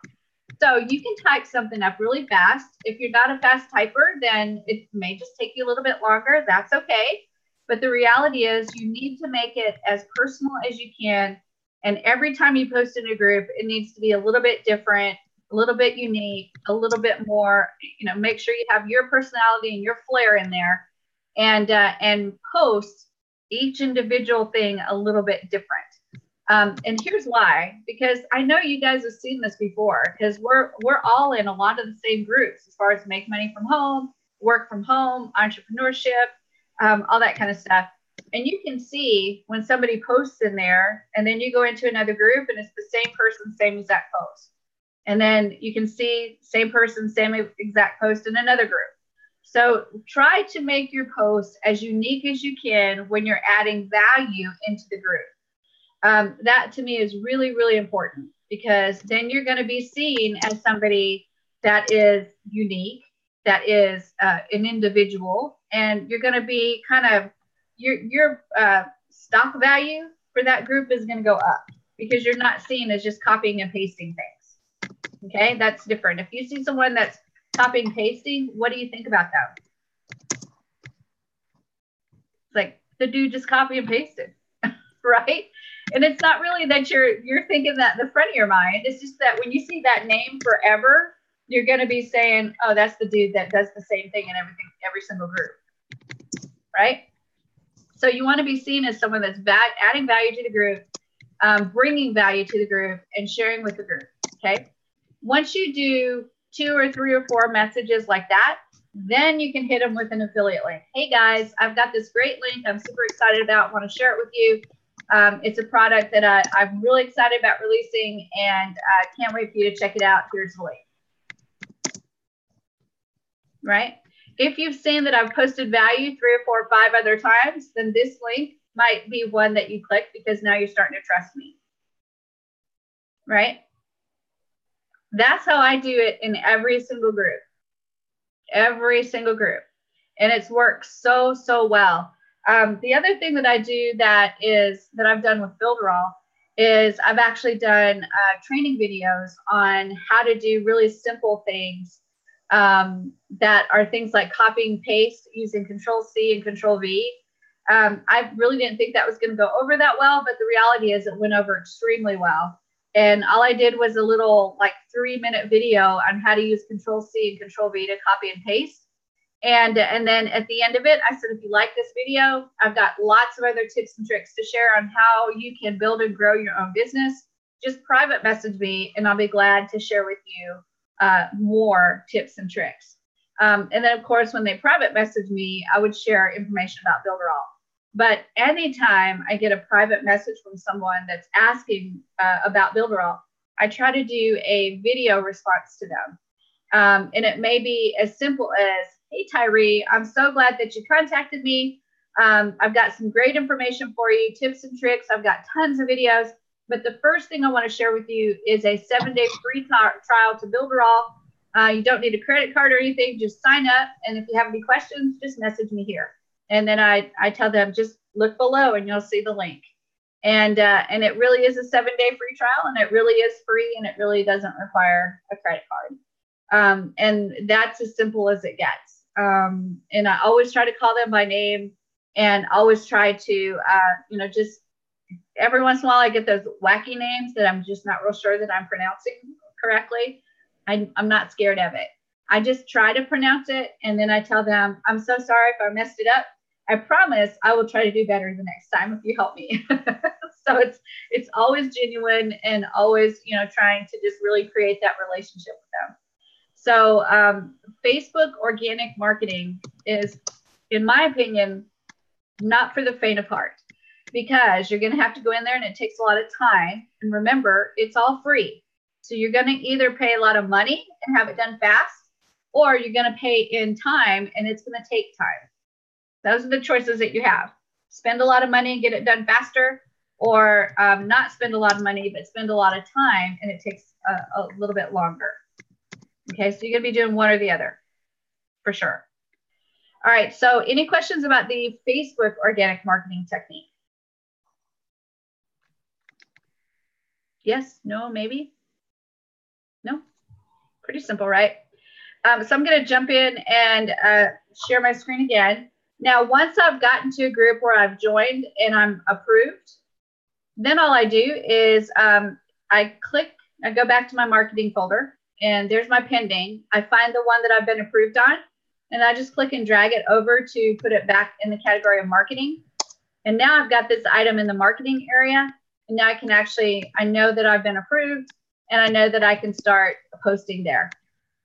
So you can type something up really fast. If you're not a fast typer, then it may just take you a little bit longer. That's okay. But the reality is you need to make it as personal as you can. And every time you post in a group, it needs to be a little bit different, a little bit unique, a little bit more, make sure you have your personality and your flair in there, and post each individual thing a little bit different. And here's why, because I know you guys have seen this before, because we're all in a lot of the same groups as far as make money from home, work from home, entrepreneurship, all that kind of stuff. And you can see when somebody posts in there, and then you go into another group and it's the same person, same exact post. And then you can see same person, same exact post in another group. So try to make your post as unique as you can when you're adding value into the group. That to me is really, really important, because then you're going to be seen as somebody that is unique, that is an individual, and you're going to be kind of, your stock value for that group is going to go up, because you're not seen as just copying and pasting things. Okay, that's different. If you see someone that's copying and pasting, what do you think about that? It's like, the dude just copy and pasted, right? And it's not really that you're thinking that in the front of your mind. It's just that when you see that name forever, you're going to be saying, oh, that's the dude that does the same thing in every single group, right? So you want to be seen as someone that's adding value to the group, bringing value to the group, and sharing with the group, okay? Once you do 2 or 3 or 4 messages like that, then you can hit them with an affiliate link. Hey guys, I've got this great link I'm super excited about, want to share it with you. It's a product that I'm really excited about releasing, and I can't wait for you to check it out. Here's the link. Right? If you've seen that I've posted value 3 or 4 or 5 other times, then this link might be one that you click, because now you're starting to trust me. Right? That's how I do it in every single group. Every single group. And it's worked so, so well. The other thing that I do that I've done with Builderall is I've actually done training videos on how to do really simple things that are things like copy and paste using Control-C and Control-V. I really didn't think that was going to go over that well, but the reality is it went over extremely well. And all I did was a little like 3-minute video on how to use Control-C and Control-V to copy and paste. And then at the end of it, I said, if you like this video, I've got lots of other tips and tricks to share on how you can build and grow your own business. Just private message me, and I'll be glad to share with you more tips and tricks. And then, of course, when they private message me, I would share information about Builderall. But anytime I get a private message from someone that's asking about Builderall, I try to do a video response to them. And it may be as simple as, hey, Tyree, I'm so glad that you contacted me. I've got some great information for you, tips and tricks. I've got tons of videos. But the first thing I want to share with you is a 7-day free trial to Builderall. You don't need a credit card or anything. Just sign up. And if you have any questions, just message me here. And then I tell them, just look below and you'll see the link. And it really is a 7-day free trial, and it really is free, and it really doesn't require a credit card. And that's as simple as it gets. And I always try to call them by name, and always try to, just every once in a while I get those wacky names that I'm just not real sure that I'm pronouncing correctly. I'm not scared of it. I just try to pronounce it, and then I tell them, I'm so sorry if I messed it up. I promise I will try to do better the next time if you help me. So it's always genuine, and always, trying to just really create that relationship with them. So Facebook organic marketing is, in my opinion, not for the faint of heart, because you're going to have to go in there, and it takes a lot of time. And remember, it's all free. So you're going to either pay a lot of money and have it done fast, or you're going to pay in time, and it's going to take time. Those are the choices that you have. Spend a lot of money and get it done faster, or not spend a lot of money, but spend a lot of time, and it takes a little bit longer. Okay, so you're going to be doing one or the other, for sure. All right, so any questions about the Facebook organic marketing technique? Yes, no, maybe? No? Pretty simple, right? So I'm going to jump in and share my screen again. Now, once I've gotten to a group where I've joined and I'm approved, then all I do is I go back to my marketing folder, and there's my pending. I find the one that I've been approved on, and I just click and drag it over to put it back in the category of marketing. And now I've got this item in the marketing area, and now I know that I've been approved, and I know that I can start posting there.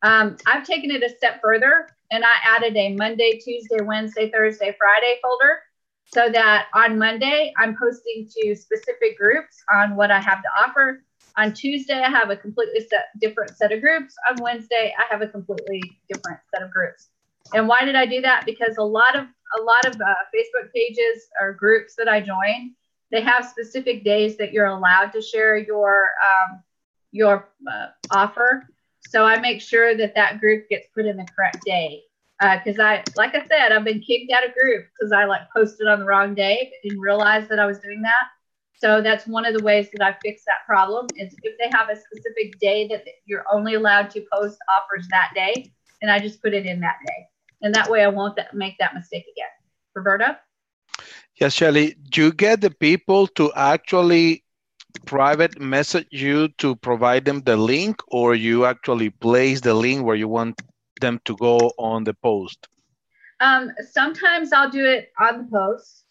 I've taken it a step further, and I added a Monday, Tuesday, Wednesday, Thursday, Friday folder, so that on Monday, I'm posting to specific groups on what I have to offer. On Tuesday, I have a completely different set of groups. On Wednesday, I have a completely different set of groups. And why did I do that? Because a lot of Facebook pages or groups that I join, they have specific days that you're allowed to share your offer. So I make sure that that group gets put in the correct day. Because like I said, I've been kicked out of groups because I like posted on the wrong day, but didn't realize that I was doing that. So that's one of the ways that I fix that problem is if they have a specific day that you're only allowed to post offers that day, then I just put it in that day. And that way I won't make that mistake again. Roberta? Yes, Shelly, do you get the people to actually private message you to provide them the link, or you actually place the link where you want them to go on the post? Sometimes I'll do it on the post.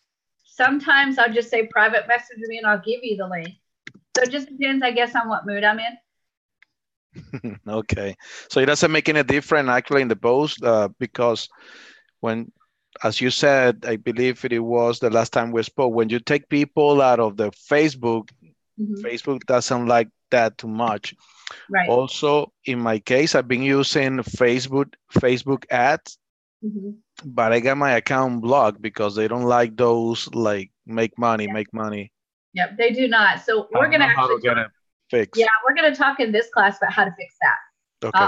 Sometimes I'll just say private message me and I'll give you the link. So it just depends, I guess, on what mood I'm in. Okay. So it doesn't make any difference actually in the post because when, as you said, I believe it was the last time we spoke, when you take people out of the Facebook, Facebook doesn't like that too much. Right. Also, in my case, I've been using Facebook ads, but I got my account blocked because they don't like those like make money. Yep, they do not. So we're going to actually get it fixed. Yeah, we're going to talk in this class about how to fix that. Okay.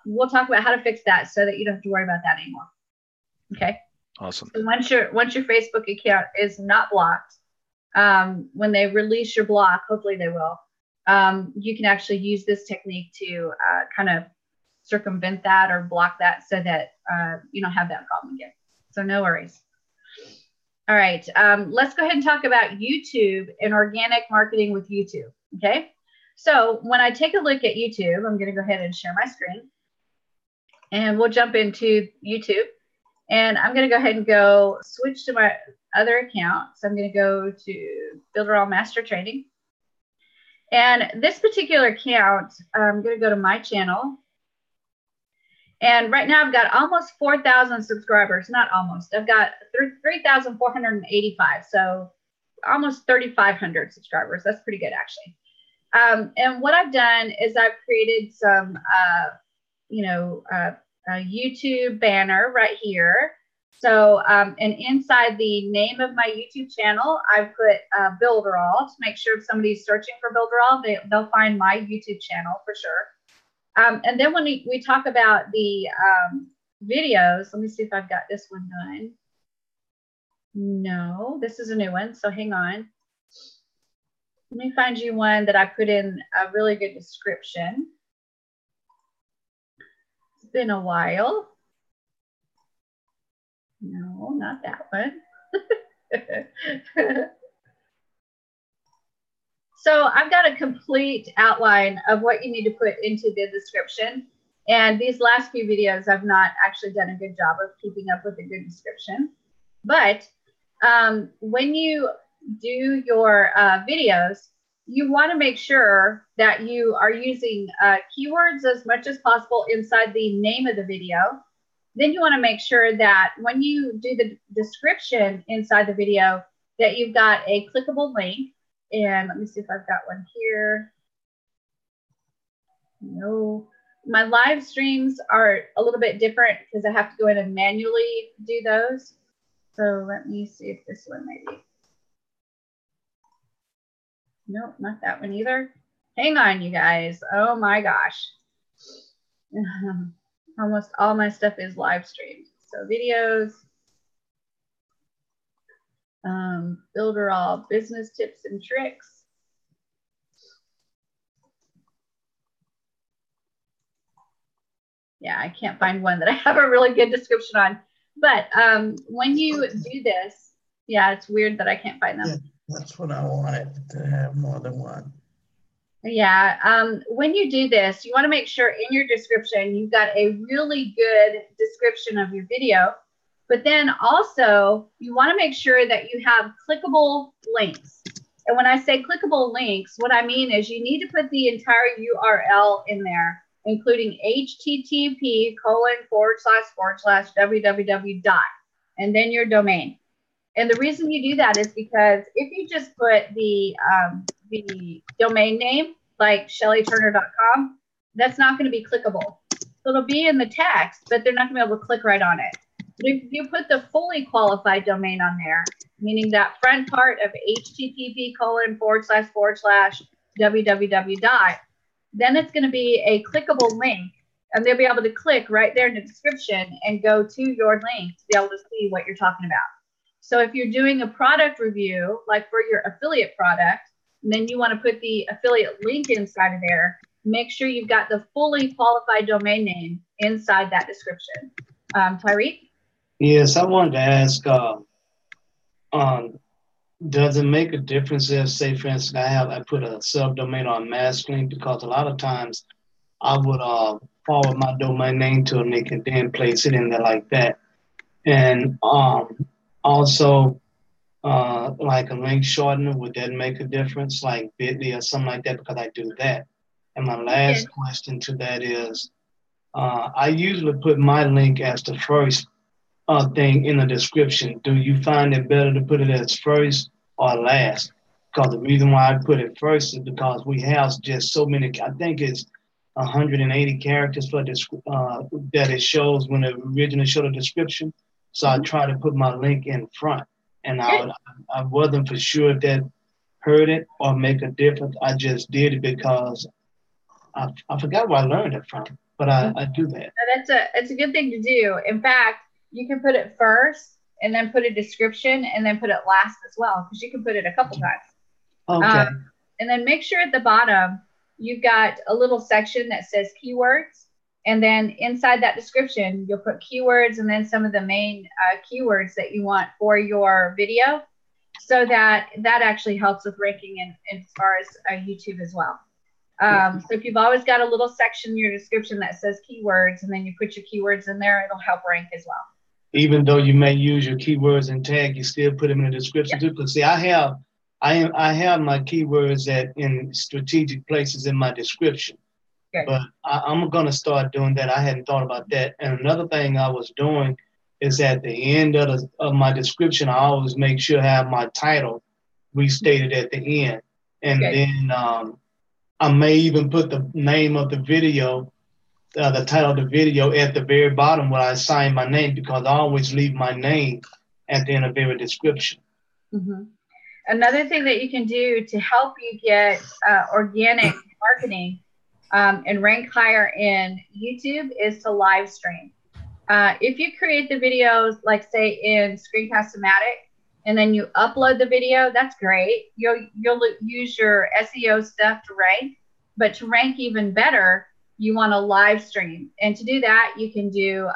We'll talk about how to fix that so that you don't have to worry about that anymore. Okay. Awesome. So once your Facebook account is not blocked, when they release your block, hopefully they will, you can actually use this technique to kind of circumvent that or block that so that you don't have that problem again. So no worries. All right, let's go ahead and talk about YouTube and organic marketing with YouTube, okay? So when I take a look at YouTube, I'm gonna go ahead and share my screen and we'll jump into YouTube. And I'm gonna go ahead and switch to my other account. So I'm gonna go to Builderall Master Training. And this particular account, I'm gonna go to my channel. And right now I've got almost 4,000 subscribers, not almost, I've got 3,485. So almost 3,500 subscribers. That's pretty good actually. And what I've done is I've created some, a YouTube banner right here. So, and inside the name of my YouTube channel, I put Builderall to make sure if somebody's searching for Builderall, they'll find my YouTube channel for sure. And then when we talk about the videos, let me see if I've got this one done. No, this is a new one, so hang on. Let me find you one that I put in a really good description. It's been a while. No, not that one. So I've got a complete outline of what you need to put into the description. And these last few videos, I've not actually done a good job of keeping up with a good description. But when you do your videos, you want to make sure that you are using keywords as much as possible inside the name of the video. Then you want to make sure that when you do the description inside the video, that you've got a clickable link. And let me see if I've got one here. No, my live streams are a little bit different because I have to go in and manually do those. So let me see if this one maybe. Nope, not that one either. Hang on, you guys. Oh my gosh. Almost all my stuff is live streamed. So videos. Builderall business tips and tricks. Yeah, I can't find one that I have a really good description on. But when you do this, yeah, it's weird that I can't find them. Yeah, that's what I wanted, to have more than one. Yeah, when you do this, you want to make sure in your description you've got a really good description of your video. But then also, you want to make sure that you have clickable links. And when I say clickable links, what I mean is you need to put the entire URL in there, including http://www. and then your domain. And the reason you do that is because if you just put the domain name, like shellyturner.com, that's not going to be clickable. So it'll be in the text, but they're not going to be able to click right on it. But if you put the fully qualified domain on there, meaning that front part of http://www dot, then it's going to be a clickable link, and they'll be able to click right there in the description and go to your link to be able to see what you're talking about. So if you're doing a product review, like for your affiliate product, and then you want to put the affiliate link inside of there, make sure you've got the fully qualified domain name inside that description. Tyreek? Yes, I wanted to ask, does it make a difference if, say, for instance, I put a subdomain on masculine? Because a lot of times I would forward my domain name to them, they can then place it in there like that. And also, like a link shortener, would that make a difference, like Bitly or something like that? Because I do that. And my last question to that is, I usually put my link as the first thing in the description. Do you find it better to put it as first or last? Because the reason why I put it first is because we have just so many, I think it's 180 characters for that it shows when it originally showed a description. So I try to put my link in front. And I wasn't for sure if that hurt it or make a difference. I just did it because I forgot where I learned it from, but I do that. It's a good thing to do. In fact, you can put it first and then put a description and then put it last as well, because you can put it a couple times. Okay. And then make sure at the bottom, you've got a little section that says keywords. And then inside that description, you'll put keywords and then some of the main keywords that you want for your video, so that actually helps with ranking in as far as YouTube as well. So if you've always got a little section in your description that says keywords, and then you put your keywords in there, it'll help rank as well. Even though you may use your keywords and tag, you still put them in the description too. Because see, I have my keywords in strategic places in my description. Good. But I'm gonna start doing that. I hadn't thought about that. And another thing I was doing is at the end of my description, I always make sure I have my title restated at the end, and then I may even put the name of the video, the title of the video at the very bottom where I sign my name, because I always leave my name at the end of every description. Mm-hmm. Another thing that you can do to help you get organic marketing and rank higher in YouTube is to live stream. If you create the videos, like say in Screencast-O-Matic, and then you upload the video, that's great. You'll use your SEO stuff to rank, but to rank even better, you want to live stream. And to do that, you can do,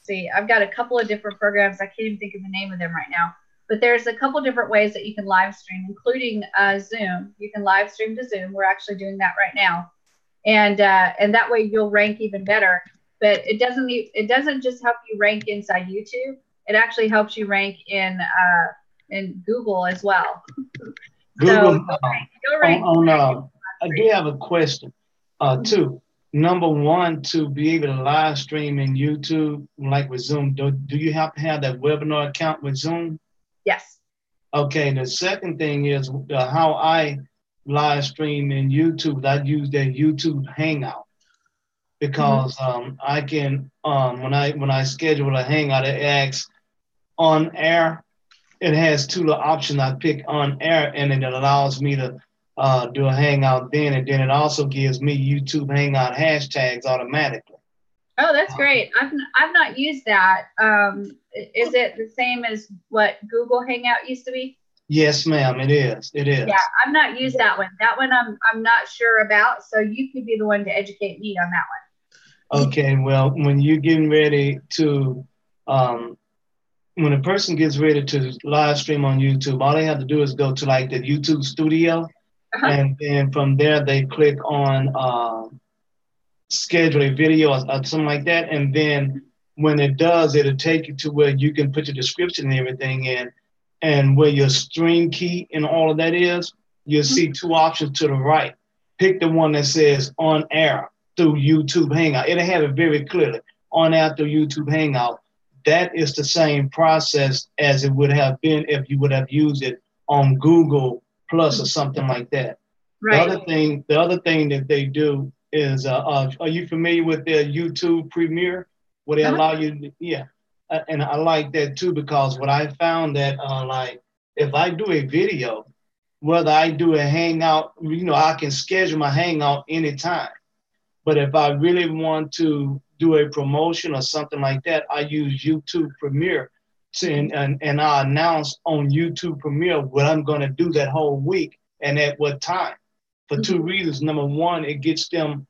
see, I've got a couple of different programs. I can't even think of the name of them right now, but there's a couple different ways that you can live stream, including Zoom. You can live stream to Zoom. We're actually doing that right now. And that way you'll rank even better. But it doesn't just help you rank inside YouTube. It actually helps you rank in Google as well. Google. So go rank. I do have a question too. Number one, to be able to live stream in YouTube, like with Zoom, do you have to have that webinar account with Zoom? Yes. Okay. The second thing is how I live stream in YouTube. I use that YouTube Hangout, because I can when I schedule a hangout, it asks on air. It has two little options. I pick on air, and it allows me to do a hangout then, and then it also gives me YouTube Hangout hashtags automatically. Oh, that's great. I've not used that. Is it the same as what Google Hangout used to be? Yes, ma'am. It is. It is. Yeah, I've not used that one. That one I'm not sure about. So you could be the one to educate me on that one. Okay. Well, when you're getting ready to, when a person gets ready to live stream on YouTube, all they have to do is go to like the YouTube Studio, and then from there they click on schedule a video or something like that, and then when it does, it'll take you to where you can put your description and everything in. And where your stream key and all of that is, you'll see two options to the right. Pick the one that says on air through YouTube Hangout. It'll have it very clearly, on air through YouTube Hangout. That is the same process as it would have been if you would have used it on Google Plus or something like that. Right. The other thing that they do is are you familiar with their YouTube Premiere, where they allow you to, yeah. And I like that too, because what I found that like if I do a video, whether I do a hangout, you know, I can schedule my hangout anytime. But if I really want to do a promotion or something like that, I use YouTube Premiere and I announce on YouTube Premiere what I'm going to do that whole week and at what time. For two reasons. Number one, it gets them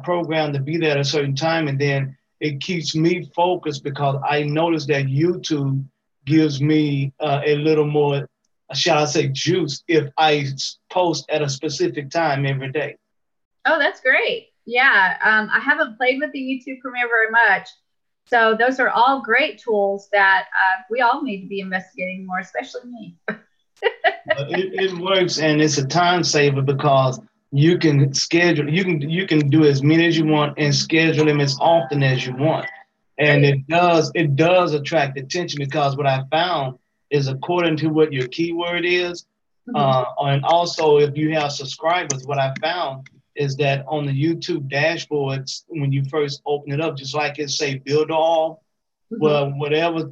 programmed to be there at a certain time, and then it keeps me focused because I notice that YouTube gives me a little more, shall I say, juice if I post at a specific time every day. Oh, that's great. Yeah, I haven't played with the YouTube Premiere very much. So those are all great tools that we all need to be investigating more, especially me. It works, and it's a time saver because you can schedule, you can do as many as you want and schedule them as often as you want. And it does attract attention, because what I found is, according to what your keyword is, and also if you have subscribers, what I found is that on the YouTube dashboards, when you first open it up, just like it say build all, well, whatever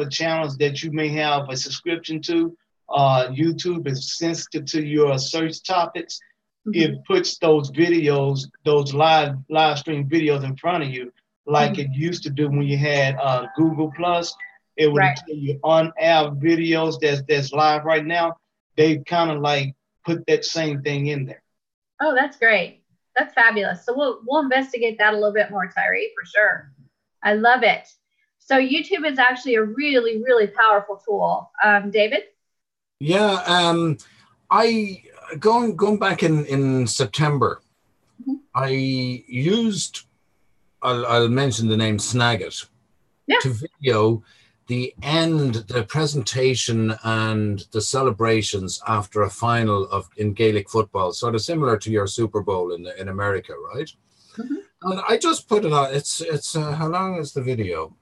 channels that you may have a subscription to, YouTube is sensitive to your search topics. It puts those videos, those live stream videos in front of you, like it used to do when you had Google Plus. It would tell you on air videos that's live right now. They kind of like put that same thing in there. Oh, that's great. That's fabulous. So we'll investigate that a little bit more, Tyree, for sure. I love it. So YouTube is actually a really, really powerful tool. David? Yeah, I going back in September, I used, I'll mention the name Snagit, to video the presentation and the celebrations after a final in Gaelic football, sort of similar to your Super Bowl in America, right? And I just put it on. It's how long is the video?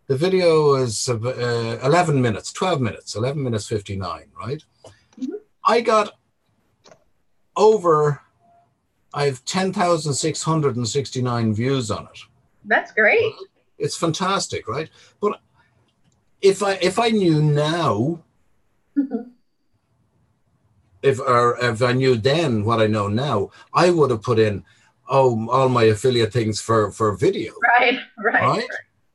The video is 11 minutes, 12 minutes, 11 minutes 59, right? I got I have 10,669 views on it. That's great. Right? It's fantastic, right? But if I knew now, if I knew then what I know now, I would have put in all my affiliate things for video. Right.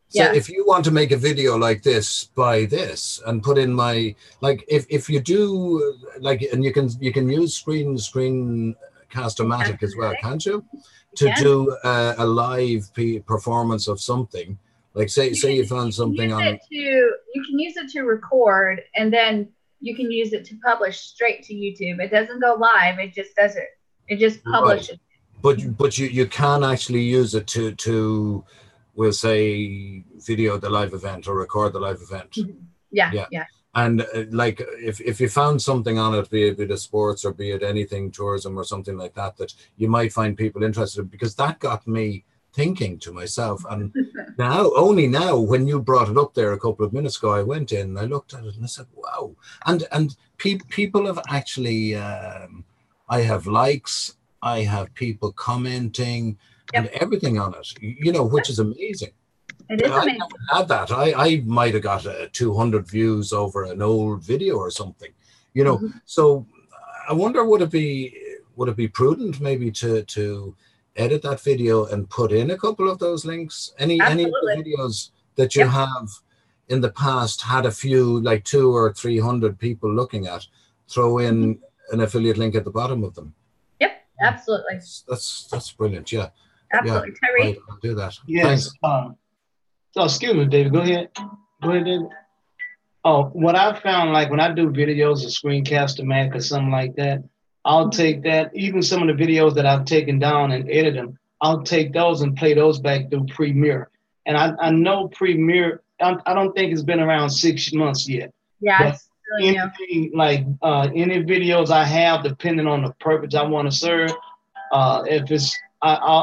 So if you want to make a video like this, buy this and put in my, like if you do like, and you can use Screencast-O-Matic as well, can't you? To do a live performance of something. Like say you found something on. You can use it to record, and then you can use it to publish straight to YouTube. It doesn't go live. It just does it. It just publishes. Right. But you can actually use it to we'll say video the live event or record the live event. Yeah. And like if you found something on it, be it sports or be it anything, tourism or something like that, that you might find people interested in, because that got me thinking to myself. And only now, when you brought it up there a couple of minutes ago, I went in and I looked at it and I said, wow. And people have actually, I have likes, I have people commenting and everything on it, which is amazing. It is amazing. I never had that. I might have got 200 views over an old video or something, So I wonder, would it be prudent maybe to edit that video and put in a couple of those links? Any of the videos that you have in the past had a few, like 200 or 300 people looking at, throw in an affiliate link at the bottom of them. Yep, absolutely. That's brilliant. Yeah. Absolutely. Tyree? Right, I'll do that. Yes. So excuse me, David. Go ahead, David. Oh, what I found, like when I do videos of Screencast-O-Matic or something like that, I'll take that, even some of the videos that I've taken down and edited them, I'll take those and play those back through Premiere. And I know Premiere, I don't think it's been around 6 months yet. Yeah, it's really new. Any videos I have, depending on the purpose I want to serve, I'll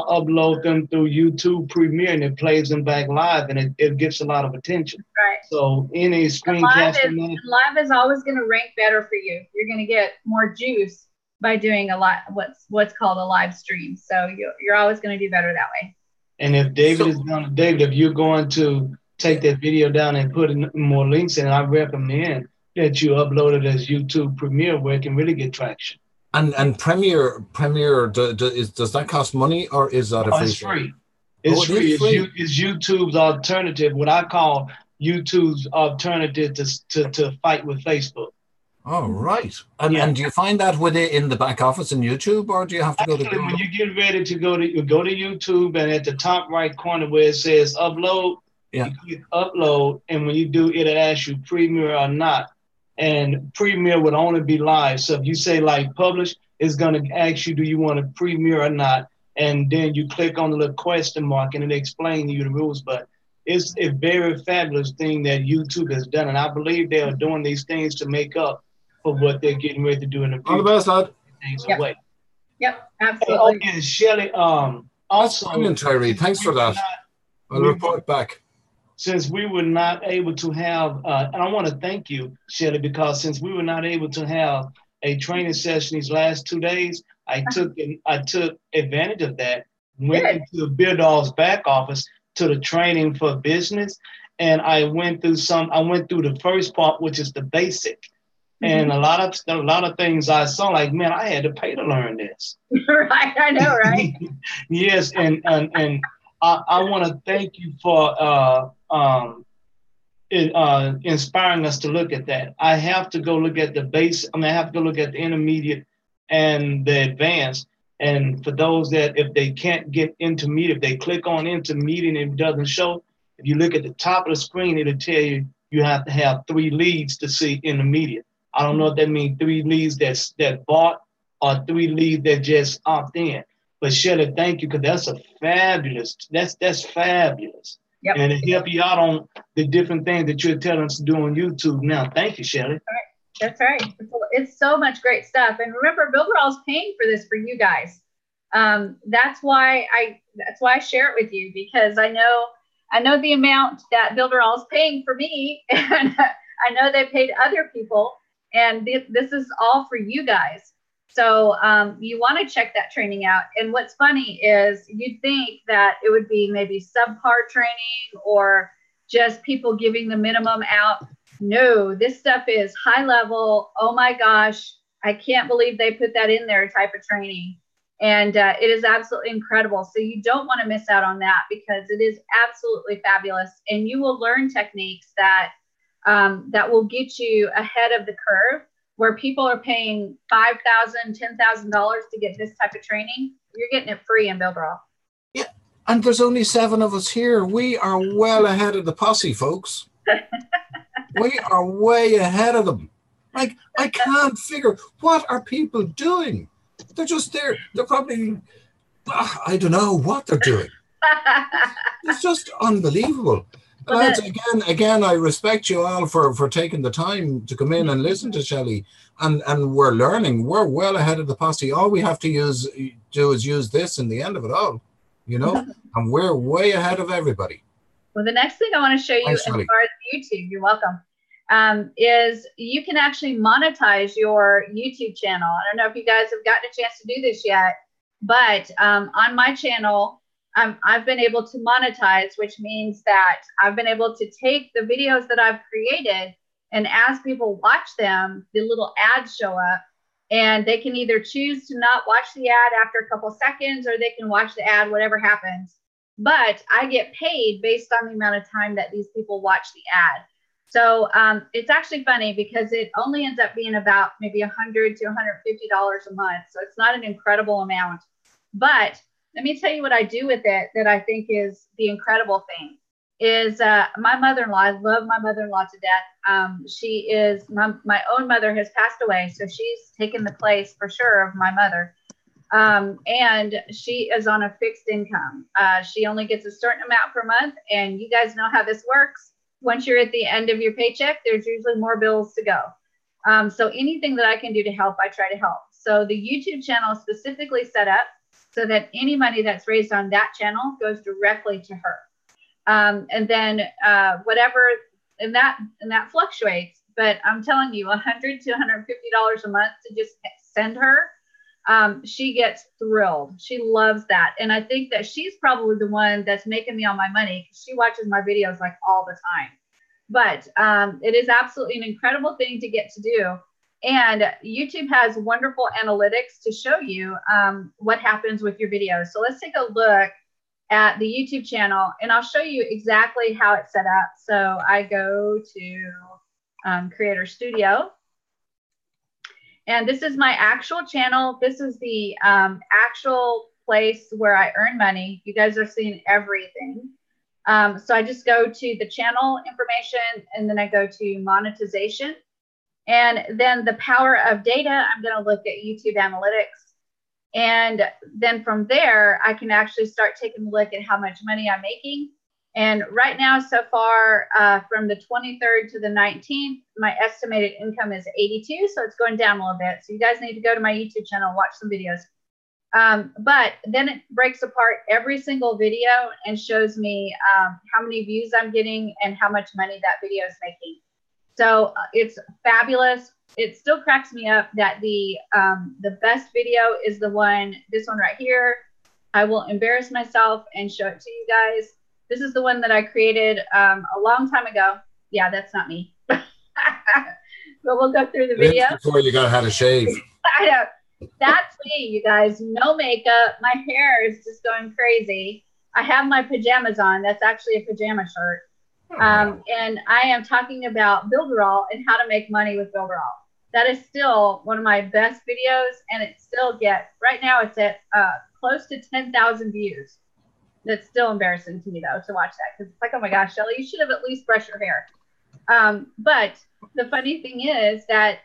upload them through YouTube Premiere and it plays them back live, and it gets a lot of attention. Right. So any Screencast-O-Matic, live is always going to rank better for you. You're going to get more juice by doing a lot what's called a live stream. So you're always going to do better that way. And if David if you're going to take that video down and put in more links in, I recommend that you upload it as YouTube Premiere, where it can really get traction. And Premiere does that cost money, or is that a free? It's free. It's free. It's YouTube's alternative, what I call YouTube's alternative to fight with Facebook. Oh, right. And do you find that in the back office in YouTube, or do you have to go to Google? When you get ready to go to YouTube, and at the top right corner where it says upload, you click upload, and when you do, it'll ask you Premiere or not. And Premiere would only be live. So if you say like publish, it's going to ask you, do you want to Premiere or not? And then you click on the little question mark and it explains to you the rules. But it's a very fabulous thing that YouTube has done. And I believe they are doing these things to make up for what they're getting ready to do in the future. All the best, lad. Things away. Yep, absolutely. And Shelly, also. Brilliant, Tyree. Thanks for that. I'll report back. Since we were not able to have, and I want to thank you, Shelly, because since we were not able to have a training session these last 2 days, I took advantage of that, went into the Beardall's back office to the training for business, and I went through the first part, which is the basic. And a lot of things I saw, like, man, I had to pay to learn this. Right, I know, right? Yes, and I want to thank you for inspiring us to look at that. I have to go look at the base. I have to go look at the intermediate and the advanced. And for those that, if they can't get intermediate, if they click on intermediate and it doesn't show, if you look at the top of the screen, it'll tell you you have to have 3 leads to see intermediate. I don't know if that means 3 leads that bought or 3 leads that just opt in. But Shelly, thank you, because that's fabulous. Yep. And to help you out on the different things that you're telling us to do on YouTube now. Thank you, Shelly. That's right. It's so much great stuff. And remember, Builderall's paying for this for you guys. That's why I share it with you, because I know the amount that Builderall's paying for me, and I know they paid other people, and this is all for you guys. So you want to check that training out. And what's funny is you'd think that it would be maybe subpar training or just people giving the minimum out. No, this stuff is high level. Oh my gosh, I can't believe they put that in there type of training. And it is absolutely incredible. So you don't want to miss out on that, because it is absolutely fabulous. And you will learn techniques that will get you ahead of the curve, where people are paying $5,000, $10,000 to get this type of training. You're getting it free in Builderall. Yeah, and there's only 7 of us here. We are well ahead of the posse, folks. We are way ahead of them. Like, I can't figure, what are people doing? They're just there. They're probably, I don't know what they're doing. It's just unbelievable. Lads, again, I respect you all for taking the time to come in and listen to Shelly, and we're learning. We're well ahead of the posse. All we have to do is use this in the end of it all, and we're way ahead of everybody. Well, the next thing I want to show you, as far as YouTube, you're welcome, is you can actually monetize your YouTube channel. I don't know if you guys have gotten a chance to do this yet, but on my channel, I've been able to monetize, which means that I've been able to take the videos that I've created, and as people watch them, the little ads show up, and they can either choose to not watch the ad after a couple seconds, or they can watch the ad, whatever happens. But I get paid based on the amount of time that these people watch the ad. So it's actually funny, because it only ends up being about maybe $100 to $150 a month. So it's not an incredible amount, but let me tell you what I do with it that I think is the incredible thing is my mother-in-law. I love my mother-in-law to death. She is my own mother has passed away, so she's taken the place for sure of my mother. And she is on a fixed income. She only gets a certain amount per month, and you guys know how this works. Once you're at the end of your paycheck, there's usually more bills to go. So anything that I can do to help, I try to help. So the YouTube channel is specifically set up so that any money that's raised on that channel goes directly to her. And then whatever, and that fluctuates, but I'm telling you, $100 to $150 a month to just send her she gets thrilled. She loves that. And I think that she's probably the one that's making me all my money because she watches my videos like all the time. But it is absolutely an incredible thing to get to do. And YouTube has wonderful analytics to show you what happens with your videos. So let's take a look at the YouTube channel, and I'll show you exactly how it's set up. So I go to Creator Studio, and this is my actual channel. This is the actual place where I earn money. You guys are seeing everything. So I just go to the channel information, and then I go to monetization. And then the power of data, I'm going to look at YouTube analytics. And then from there, I can actually start taking a look at how much money I'm making. And right now, so far, from the 23rd to the 19th, my estimated income is 82. So it's going down a little bit. So you guys need to go to my YouTube channel, watch some videos. But then it breaks apart every single video and shows me how many views I'm getting and how much money that video is making. So it's fabulous. It still cracks me up that the best video is this one right here. I will embarrass myself and show it to you guys. This is the one that I created a long time ago. Yeah, that's not me. But we'll go through the video. Before you got how to shave. I know. That's me, you guys. No makeup. My hair is just going crazy. I have my pajamas on. That's actually a pajama shirt. And I am talking about Builderall and how to make money with Builderall. That is still one of my best videos, and it still gets, right now it's at close to 10,000 views. That's still embarrassing to me, though, to watch that, because it's like, oh my gosh, Shelly, you should have at least brushed your hair. But the funny thing is that,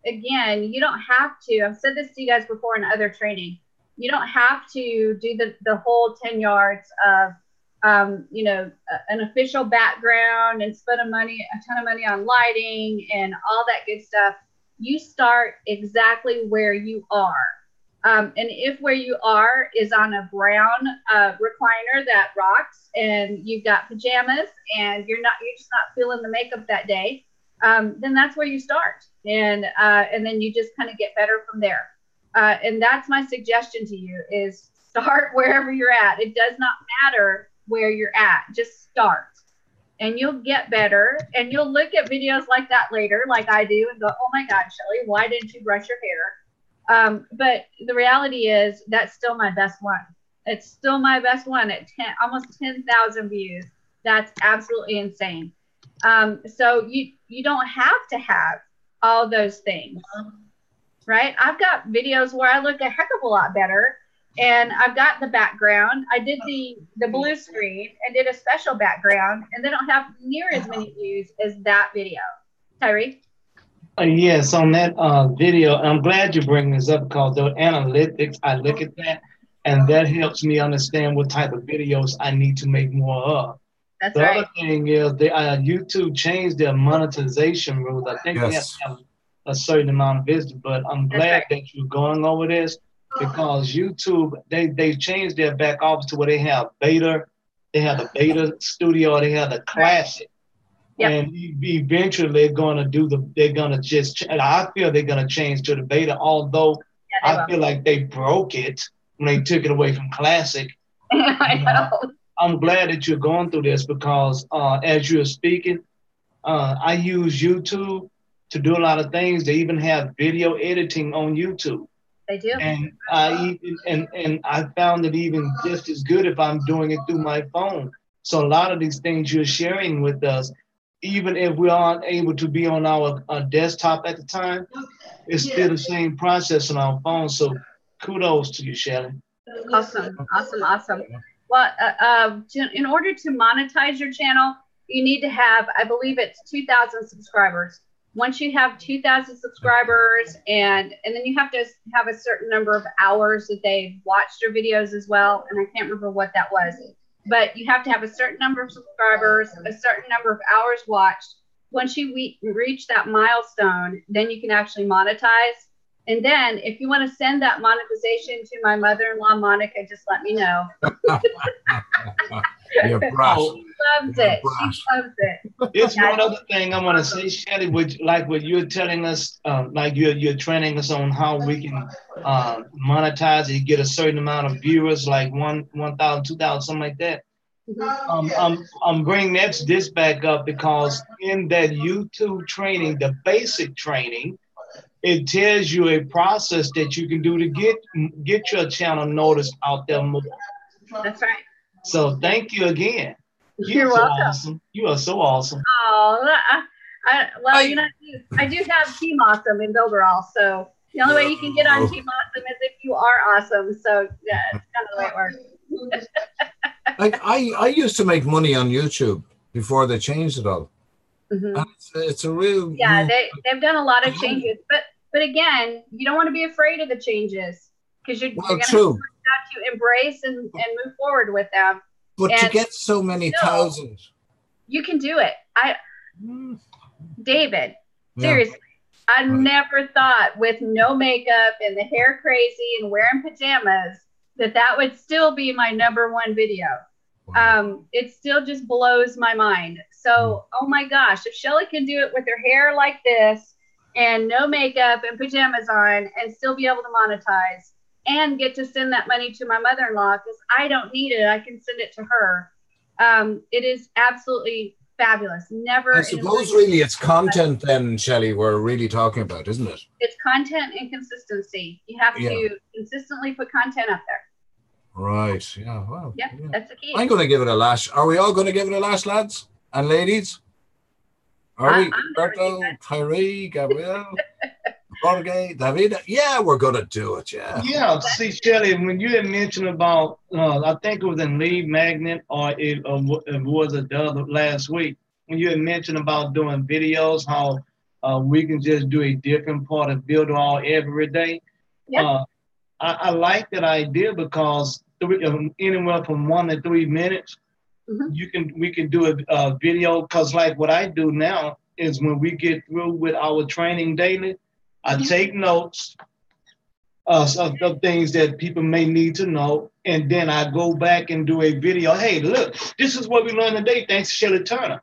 again, you don't have to, I've said this to you guys before in other training, you don't have to do the whole 10 yards of an official background and spend a ton of money on lighting and all that good stuff. You start exactly where you are. And if where you are is on a brown recliner that rocks, and you've got pajamas and you're just not feeling the makeup that day, then that's where you start. And then you just kind of get better from there. And that's my suggestion to you, is start wherever you're at. It does not matter where you're at, just start, and you'll get better. And you'll look at videos like that later, like I do, and go, oh my God, Shelly, why didn't you brush your hair? But the reality is that's still my best one. It's still my best one at almost 10,000 views. That's absolutely insane. So you don't have to have all those things, right? I've got videos where I look a heck of a lot better. And I've got the background. I did the blue screen and did a special background, and they don't have near as many views as that video. Tyree? Yes, on that video, I'm glad you bring this up, because the analytics, I look at that, and that helps me understand what type of videos I need to make more of. That's the right. other thing is YouTube changed their monetization rules. I think they have to have a certain amount of visitors, but I'm glad that you're going over this, because YouTube, they changed their back office to where they have beta, they have the beta studio, they have the classic. Yep. And eventually they're gonna just, I feel they're gonna change to the beta, although I feel like they broke it when they took it away from classic. I know. I'm glad that you're going through this, because as you're speaking, I use YouTube to do a lot of things. They even have video editing on YouTube. They do. And I found it even just as good if I'm doing it through my phone. So a lot of these things you're sharing with us, even if we aren't able to be on our desktop at the time, it's still the same process on our phone. So kudos to you, Shelly. Awesome. Well, in order to monetize your channel, you need to have, I believe it's 2,000 subscribers. Once you have 2,000 subscribers, and then you have to have a certain number of hours that they've watched your videos as well. And I can't remember what that was, but you have to have a certain number of subscribers, a certain number of hours watched. Once you reach that milestone, then you can actually monetize. And then if you want to send that monetization to my mother-in-law, Monica, just let me know. You're brash. She loves it. She loves it. It's one other thing I want to say, Shelly, which like what you're telling us, like you're training us on how we can monetize it, get a certain amount of viewers, like 1,000, 2,000, something like that. I'm bringing this back up because in that YouTube training, the basic training, it tells you a process that you can do to get your channel noticed out there more. That's right. So thank you again. You're welcome. Awesome. You are so awesome. Oh, well, you know, I do have Team Awesome in overall, so the only way you can get on Team Awesome is if you are awesome. So yeah, it's kind of the way it works. Like I used to make money on YouTube before they changed it all. Mm-hmm. It's a real they've done a lot of changes, but again, you don't want to be afraid of the changes because you're going to have to embrace and move forward with them. But to get so many thousands, you can do it. David, seriously, I never thought with no makeup and the hair crazy and wearing pajamas that would still be my #1 video. Wow. It still just blows my mind. So, oh my gosh, if Shelly can do it with her hair like this and no makeup and pajamas on and still be able to monetize and get to send that money to my mother-in-law because I don't need it, I can send it to her. It is absolutely fabulous. Never. I suppose really it's content then, Shelly, we're really talking about, isn't it? It's content and consistency. You have to consistently put content up there. Right. Yeah. Well. Yeah, that's the key. I'm going to give it a lash. Are we all going to give it a lash, lads and ladies? Are we? Roberto, Tyree, Gabriel, Jorge, David. Yeah, we're going to do it. Yeah. Yeah. See, Shelly, when you had mentioned about, I think it was in Lead Magnet or it was the other last week, when you had mentioned about doing videos, how we can just do a different part of Build All every day. Yeah. I like that idea because anywhere from 1 to 3 minutes, we can do a video. Because like what I do now is when we get through with our training daily, I take notes of things that people may need to know, and then I go back and do a video. Hey, look, this is what we learned today. Thanks to Shelly Turner.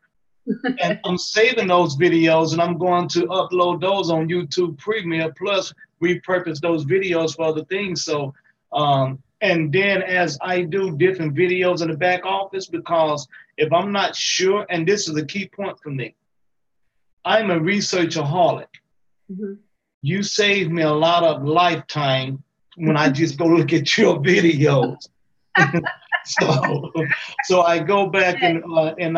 And I'm saving those videos, and I'm going to upload those on YouTube Premiere, plus repurpose those videos for other things. So, and then as I do different videos in the back office, because if I'm not sure, and this is a key point for me, I'm a researchaholic. You save me a lot of lifetime when I just go look at your videos. So I go back and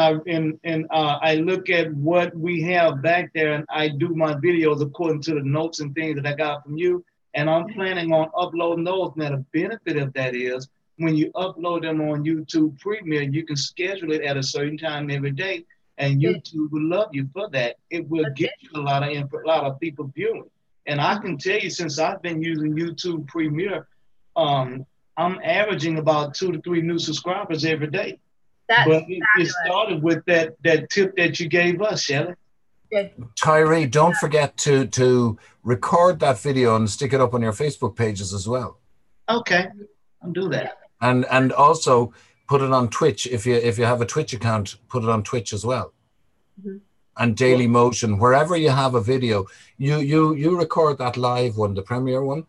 I look at what we have back there, and I do my videos according to the notes and things that I got from you. And I'm planning on uploading those. Now the benefit of that is when you upload them on YouTube Premiere, you can schedule it at a certain time every day, and YouTube will love you for that. It will get you a lot of people viewing. And I can tell you, since I've been using YouTube Premiere, I'm averaging about 2 to 3 new subscribers every day. But it started with that tip that you gave us, Shelly. Good. Tyree, don't forget to record that video and stick it up on your Facebook pages as well. Okay, I'll do that. And also put it on Twitch. If you have a Twitch account, put it on Twitch as well. And Daily Motion, wherever you have a video, you record that live one, the premiere one,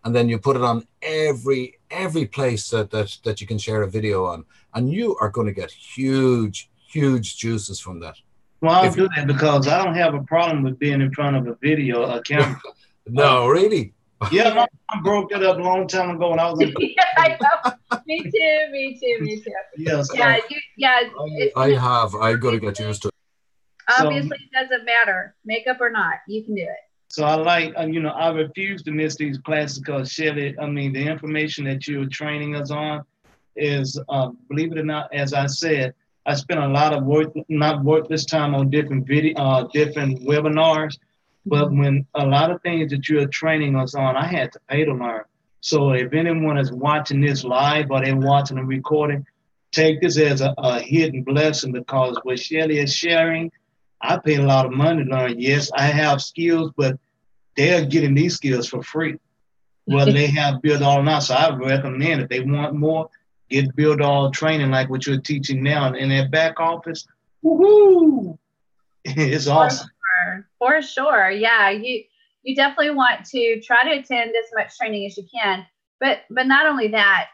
and then you put it on every place that you can share a video on, and you are going to get huge juices from that. Well, I'll do that because I don't have a problem with being in front of a camera. No, really? Yeah, I broke it up a long time ago when I was in I know. Me too. Yes. I've got to get used to it. Obviously, it doesn't matter, makeup or not, you can do it. So I like, I refuse to miss these classes because Shelly, the information that you're training us on is, believe it or not, as I said, I spent a lot of worthless time on different different webinars, but when a lot of things that you're training us on, I had to pay to learn. So if anyone is watching this live or they're watching a recording, take this as a hidden blessing because what Shelly is sharing, I paid a lot of money to learn. Yes, I have skills, but they're getting these skills for free, whether they have Build All or not. So I recommend if they want more, get Build All training like what you're teaching now in their back office. Woohoo! It's awesome. For sure. Yeah, you definitely want to try to attend as much training as you can. But not only that,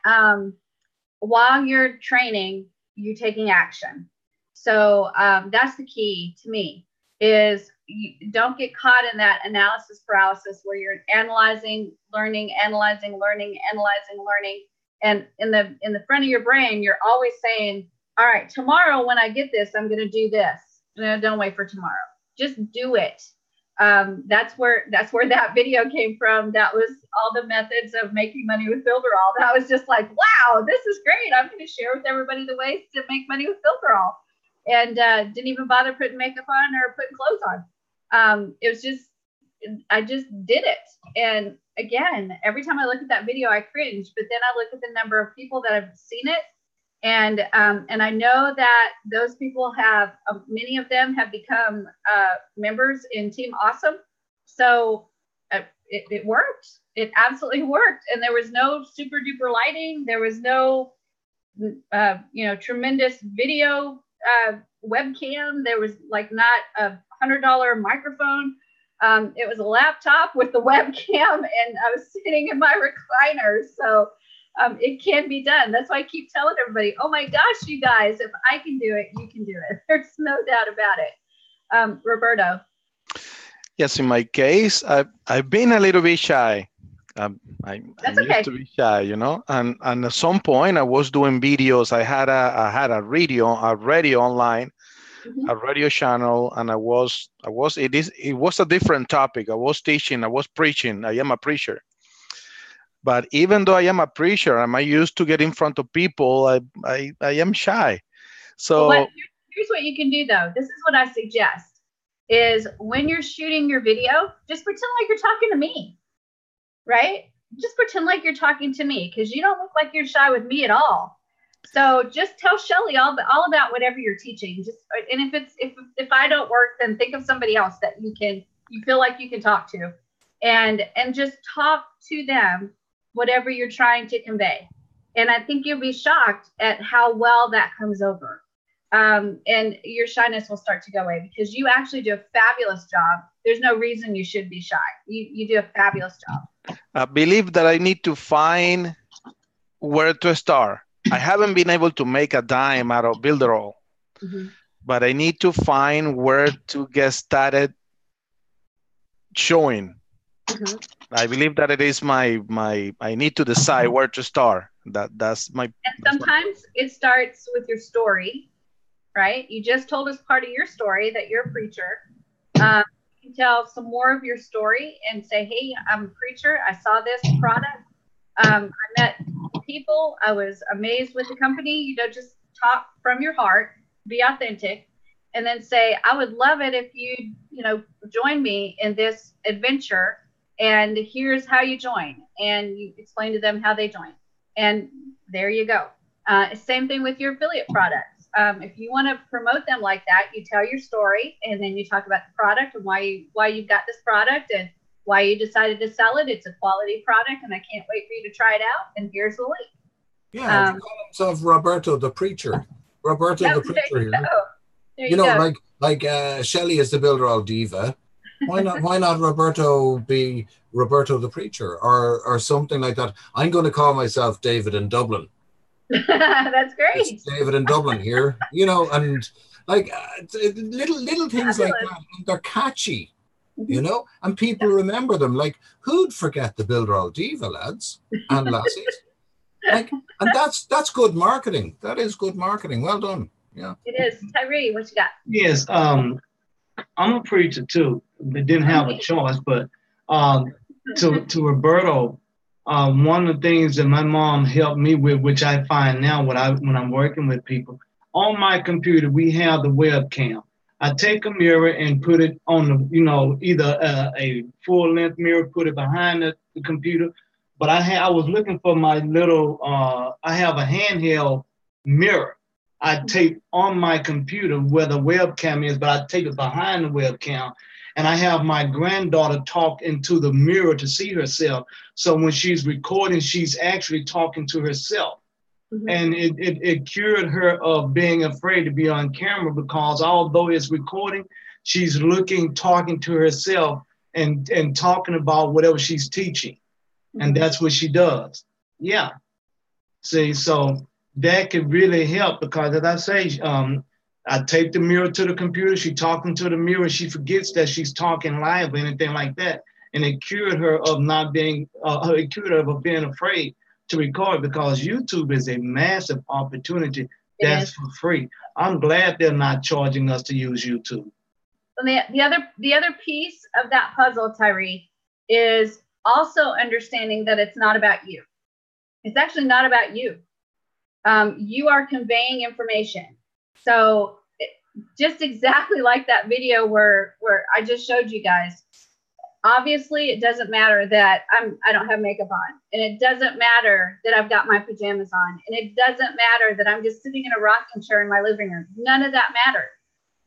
while you're training, you're taking action. So that's the key to me, is you don't get caught in that analysis paralysis where you're analyzing, learning, analyzing, learning, analyzing, learning. And in the front of your brain, you're always saying, all right, tomorrow when I get this, I'm going to do this. No, don't wait for tomorrow. Just do it. That's where that video came from. That was all the methods of making money with Builderall. That was just like, wow, this is great. I'm going to share with everybody the ways to make money with Builderall. And didn't even bother putting makeup on or putting clothes on. It was just, I just did it. And again, every time I look at that video, I cringe. But then I look at the number of people that have seen it. And I know that those people have, many of them have become members in Team Awesome. So it worked. It absolutely worked. And there was no super duper lighting. There was no, tremendous video webcam. There was like not a $100 microphone. It was a laptop with the webcam, and I was sitting in my recliner. So it can be done. That's why I keep telling everybody, oh my gosh, you guys, if I can do it, you can do it. There's no doubt about it. Roberto. Yes, in my case, I've been a little bit shy. I used to be shy, and at some point I was doing videos. I had a radio online, a radio channel, and it was a different topic. I was teaching, I was preaching. I am a preacher. But even though I am a preacher, I'm used to get in front of people, I am shy. So here's what you can do though. This is what I suggest, is when you're shooting your video, just pretend like you're talking to me, right? Just pretend like you're talking to me, because you don't look like you're shy with me at all. So just tell Shelly all about whatever you're teaching. And if I don't work, then think of somebody else that you feel like you can talk to, and just talk to them whatever you're trying to convey. And I think you'll be shocked at how well that comes over. And your shyness will start to go away, because you actually do a fabulous job. There's no reason you should be shy. You do a fabulous job. I believe that I need to find where to start. I haven't been able to make a dime out of Builderall, but I need to find where to get started showing. I believe that it is I need to decide where to start. Sometimes it starts with your story, right? You just told us part of your story that you're a preacher. You can tell some more of your story and say, hey, I'm a preacher. I saw this product. I met people. I was amazed with the company. Just talk from your heart, be authentic, and then say, I would love it if you join me in this adventure. And here's how you join. And you explain to them how they join. And there you go. Same thing with your affiliate products. If you want to promote them like that, you tell your story, and then you talk about the product and why you've got this product and why you decided to sell it. It's a quality product, and I can't wait for you to try it out. And here's the link. Yeah, call himself Roberto the Preacher. Roberto the Preacher here. You go. Like Shelly is the Builderall diva. Why not Roberto be Roberto the Preacher or something like that? I'm going to call myself David in Dublin. That's great. It's David in Dublin here, and like little things like that. And they're catchy, and people remember them. Like, who'd forget the Builderall diva, lads and lassies? Like, and that's good marketing. That is good marketing. Well done. Yeah. It is. Tyree, what you got? Yes. I'm a preacher too. They didn't have a choice, but to Roberto, one of the things that my mom helped me with, which I find now when I'm working with people, on my computer we have the webcam. I take a mirror and put it on the, either a full length mirror, put it behind the computer. But I was looking for my little. I have a handheld mirror. I tape on my computer where the webcam is, but I tape it behind the webcam. and I have my granddaughter talk into the mirror to see herself. So when she's recording, she's actually talking to herself. Mm-hmm. And it cured her of being afraid to be on camera, because although it's recording, she's talking to herself and talking about whatever she's teaching. Mm-hmm. And that's what she does. Yeah. See, so that could really help, because as I say, I take the mirror to the computer, she talking to the mirror, and she forgets that she's talking live or anything like that. And it cured her of not being, it cured her of being afraid to record, because YouTube is a massive opportunity that's for free. I'm glad they're not charging us to use YouTube. Well, the other piece of that puzzle, Tyree, is also understanding that it's not about you. It's actually not about you. You are conveying information. So just exactly like that video where I just showed you guys, obviously it doesn't matter that I don't have makeup on, and it doesn't matter that I've got my pajamas on, and it doesn't matter that I'm just sitting in a rocking chair in my living room. None of that matters,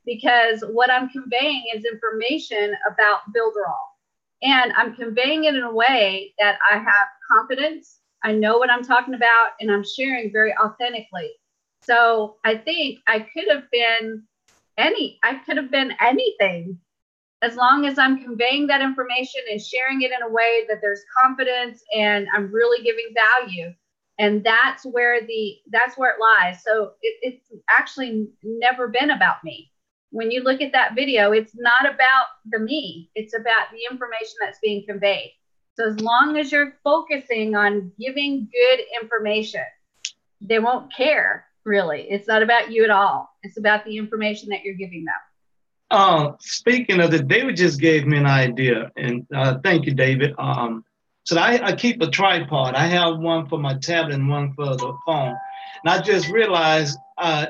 because what I'm conveying is information about Builderall, and I'm conveying it in a way that I have confidence, I know what I'm talking about, and I'm sharing very authentically. So I think I could have been anything, as long as I'm conveying that information and sharing it in a way that there's confidence and I'm really giving value. And that's where it lies. So it's actually never been about me. When you look at that video, it's not about the me, it's about the information that's being conveyed. So as long as you're focusing on giving good information, they won't care, really. It's not about you at all. It's about the information that you're giving them. Speaking of it, David just gave me an idea, and thank you, David. So I keep a tripod. I have one for my tablet and one for the phone. And I just realized,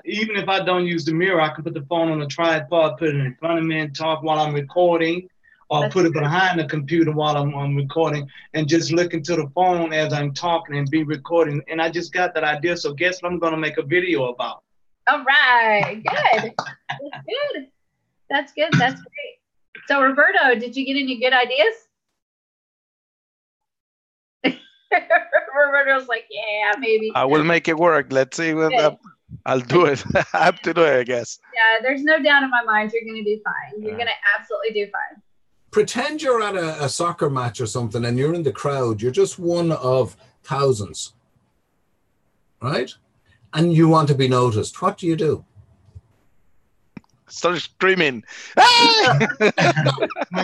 even if I don't use the mirror, I can put the phone on a tripod, put it in front of me and talk while I'm recording, or put it behind the computer while I'm recording, and just look into the phone as I'm talking and be recording. And I just got that idea. So guess what I'm going to make a video about? All right. Good. That's good. That's good. That's great. So Roberto, did you get any good ideas? Roberto's like, yeah, maybe. I will make it work. Let's see. I'll do it. I have to do it, I guess. Yeah, there's no doubt in my mind you're going to do fine. You're going to absolutely do fine. Pretend you're at a soccer match or something and you're in the crowd. You're just one of thousands, right? And you want to be noticed. What do you do? Start screaming. Hey!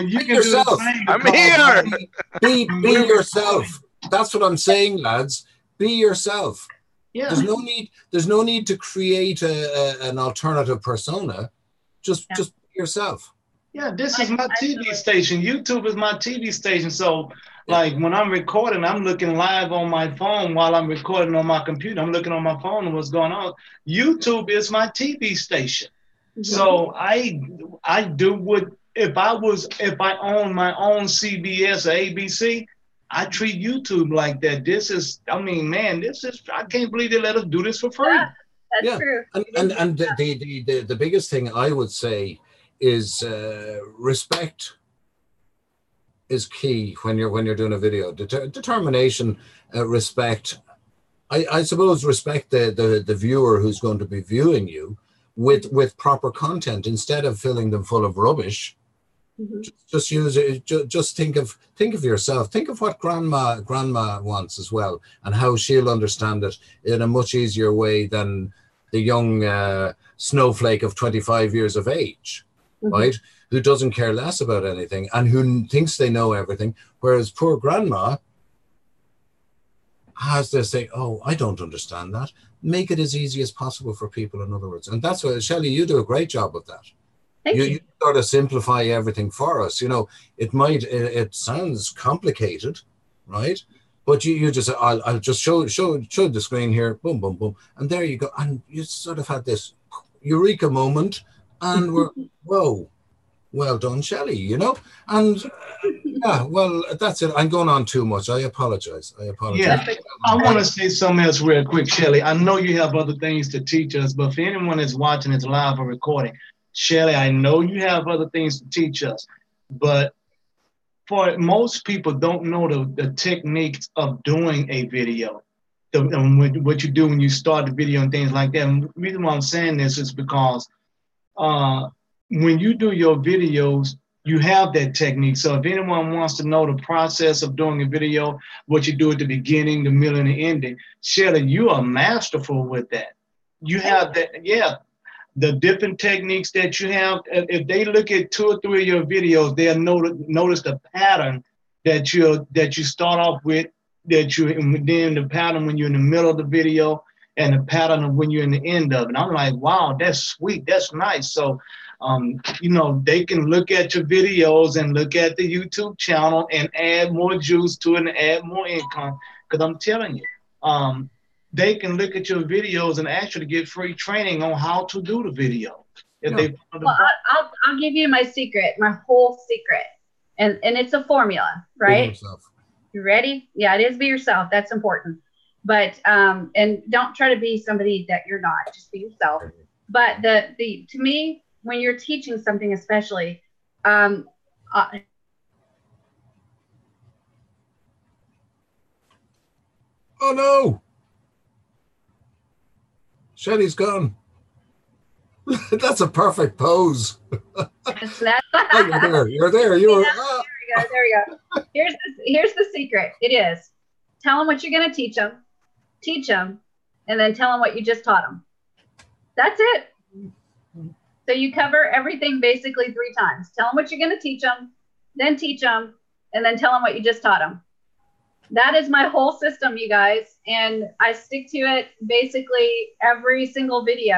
You can yourself. I'm here. Be yourself. That's what I'm saying, lads. Be yourself. Yeah. There's no need to create an alternative persona. Just be yourself. Yeah, this is my TV station. YouTube is my TV station. So, like, when I'm recording, I'm looking live on my phone while I'm recording on my computer. I'm looking on my phone and what's going on. YouTube is my TV station. Mm-hmm. So I do what if I own my own CBS or ABC, I treat YouTube like that. I can't believe they let us do this for free. Yeah, that's true. And the biggest thing I would say is respect is key when you're doing a video. Determination, respect. I suppose respect the viewer who's going to be viewing you with proper content instead of filling them full of rubbish. Mm-hmm. Just use it. Just think of yourself. Think of what grandma wants as well, and how she'll understand it in a much easier way than the young snowflake of 25 years of age. Mm-hmm. Right? Who doesn't care less about anything and who thinks they know everything, whereas poor grandma has to say, oh, I don't understand that. Make it as easy as possible for people, in other words. And that's what, Shelley, you do a great job of that. You sort of simplify everything for us. It sounds complicated, right? But you just, I'll just show the screen here, boom, boom, boom. And there you go. And you sort of had this eureka moment. And we're, whoa, well done, Shelley, And well, that's it. I'm going on too much. I apologize. Yeah, I want to say something else real quick, Shelley. I know you have other things to teach us, but for anyone that's watching this live or recording, Shelley, I know you have other things to teach us. but for most people don't know the techniques of doing a video. What you do when you start the video and things like that. And the reason why I'm saying this is because when you do your videos, you have that technique. So if anyone wants to know the process of doing a video, what you do at the beginning, the middle, and the ending, Shelly, you are masterful with that. You have that, yeah. The different techniques that you have, if they look at 2 or 3 of your videos, they'll notice the pattern that you start off with, and then the pattern when you're in the middle of the video, and the pattern of when you're in the end of it. I'm like, wow, that's sweet, that's nice. So, you know, they can look at your videos and look at the YouTube channel and add more juice to it and add more income. Because I'm telling you, they can look at your videos and actually get free training on how to do the video. If they well, I'll give you my secret, my whole secret. And it's a formula, right? You ready? Yeah, it is be yourself. That's important. But, and don't try to be somebody that you're not, just be yourself. But to me, when you're teaching something, especially, oh no. Shelly's gone. That's a perfect pose. Oh, you're there. You're there. You were. There we go. There we go. Here's the secret. It is tell them what you're going to teach them, and then tell them what you just taught them. That's it. So you cover everything basically 3 times. Tell them what you're going to teach them, then teach them, and then tell them what you just taught them. That is my whole system, you guys, and I stick to it basically every single video.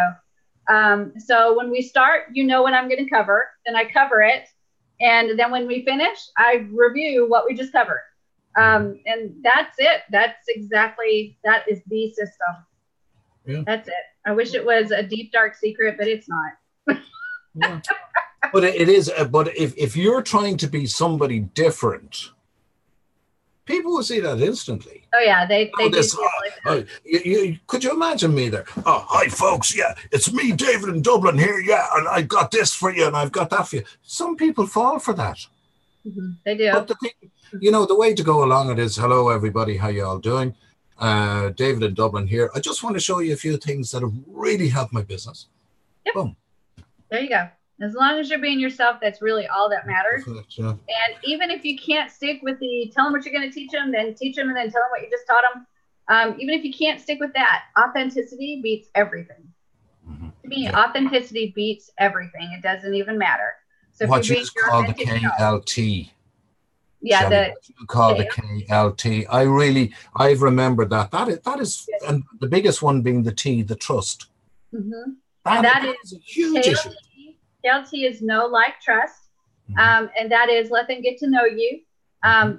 So when we start, you know what I'm going to cover, then I cover it, and then when we finish, I review what we just covered. And that's it. That is the system. Yeah. That's it. I wish it was a deep, dark secret, but it's not. Yeah. But it is. But if you're trying to be somebody different, people will see that instantly. Oh yeah, they do. Could you imagine me there? Oh, hi folks. Yeah, it's me, David in Dublin here. Yeah, and I got this for you, and I've got that for you. Some people fall for that. They do. But the thing, you know, the way to go along it is, hello everybody, how you all doing? David in Dublin here. I just want to show you a few things that have really helped my business. Yep. Boom. There you go. As long as you're being yourself, that's really all that matters. Yeah. And even if you can't stick with the tell them what you're going to teach them, then teach them, and then tell them what you just taught them. Even if you can't stick with that, authenticity beats everything. To me, authenticity beats everything. It doesn't even matter. So what you call the KLT. Yeah, you call the KLT. I've remembered that. That is, and the biggest one being the T, the trust. That is a huge issue. KLT is know, like, trust. And that is let them get to know you.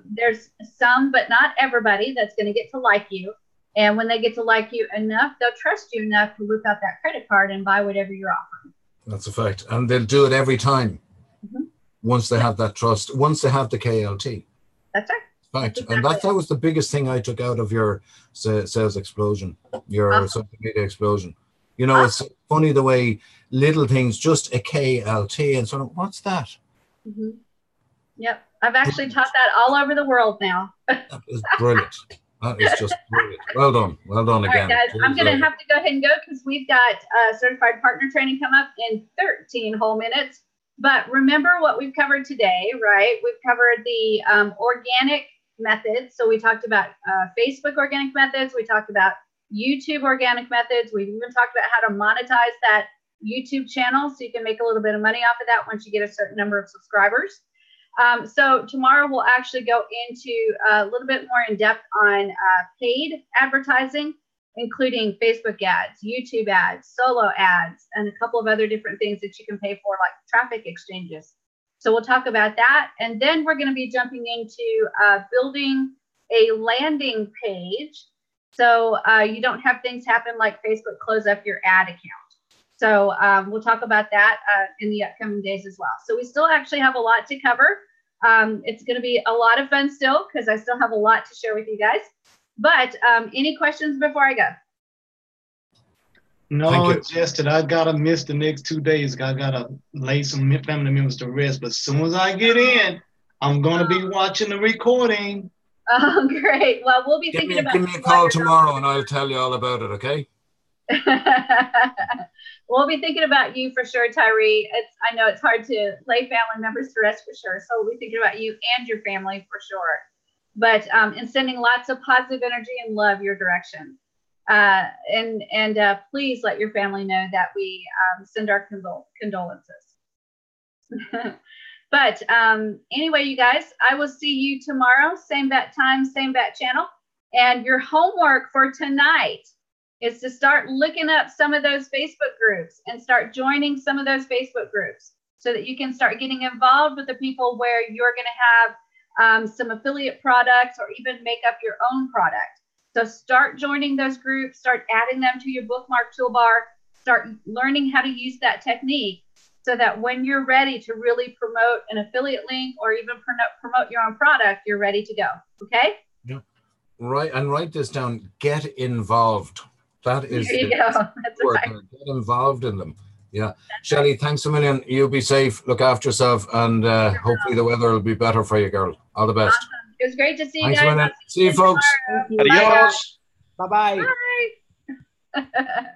There's some, but not everybody, that's going to get to like you. And when they get to like you enough, they'll trust you enough to whip out that credit card and buy whatever you're offering. That's a fact. And they'll do it every time. Once they have that trust, once they have the KLT. That's right. Fact. Exactly. And that was the biggest thing I took out of your sales explosion, your social media explosion. You know, it's funny the way little things, just a KLT, and sort of, what's that? Yep. I've actually taught that all over the world now. That is brilliant. That is just brilliant. Well done. Well done again. All right, guys, I'm going to have to go ahead and go because we've got certified partner training come up in 13 whole minutes. But remember what we've covered today, right? We've covered the organic methods. So we talked about Facebook organic methods. We talked about YouTube organic methods. We've even talked about how to monetize that YouTube channel so you can make a little bit of money off of that once you get a certain number of subscribers. So tomorrow we'll actually go into a little bit more in depth on paid advertising, including Facebook ads, YouTube ads, solo ads, and a couple of other different things that you can pay for, like traffic exchanges. So we'll talk about that. And then we're going to be jumping into building a landing page so you don't have things happen like Facebook close up your ad account. So we'll talk about that in the upcoming days as well. So we still actually have a lot to cover. It's going to be a lot of fun still because I still have a lot to share with you guys. But any questions before I go? No, Thank you. Justin, I gotta miss the next 2 days. I gotta lay some family members to rest. But as soon as I get in, I'm gonna be watching the recording. Oh, great. Well, we'll be thinking about give me a call tomorrow and I'll tell you all about it, okay? We'll be thinking about you for sure, Tyree. I know it's hard to lay family members to rest for sure. So we'll be thinking about you and your family for sure. But and sending lots of positive energy and love your direction. And please let your family know that we send our condolences. But anyway, you guys, I will see you tomorrow, same bat time, same bat channel. And your homework for tonight is to start looking up some of those Facebook groups and start joining some of those Facebook groups so that you can start getting involved with the people where you're going to have some affiliate products or even make up your own product. So start joining those groups, start adding them to your bookmark toolbar, start learning how to use that technique so that when you're ready to really promote an affiliate link or even promote your own product, you're ready to go. Okay? Yeah. Right. And write this down. Get involved. That is there you go. That's word. right. Get involved in them. Yeah. Shelley, thanks a million. You be safe. Look after yourself. And hopefully the weather will be better for you, girl. All the best. Awesome. It was great to see you Thanks, guys. See you, folks. Thank you. Adios. Bye-bye. Bye.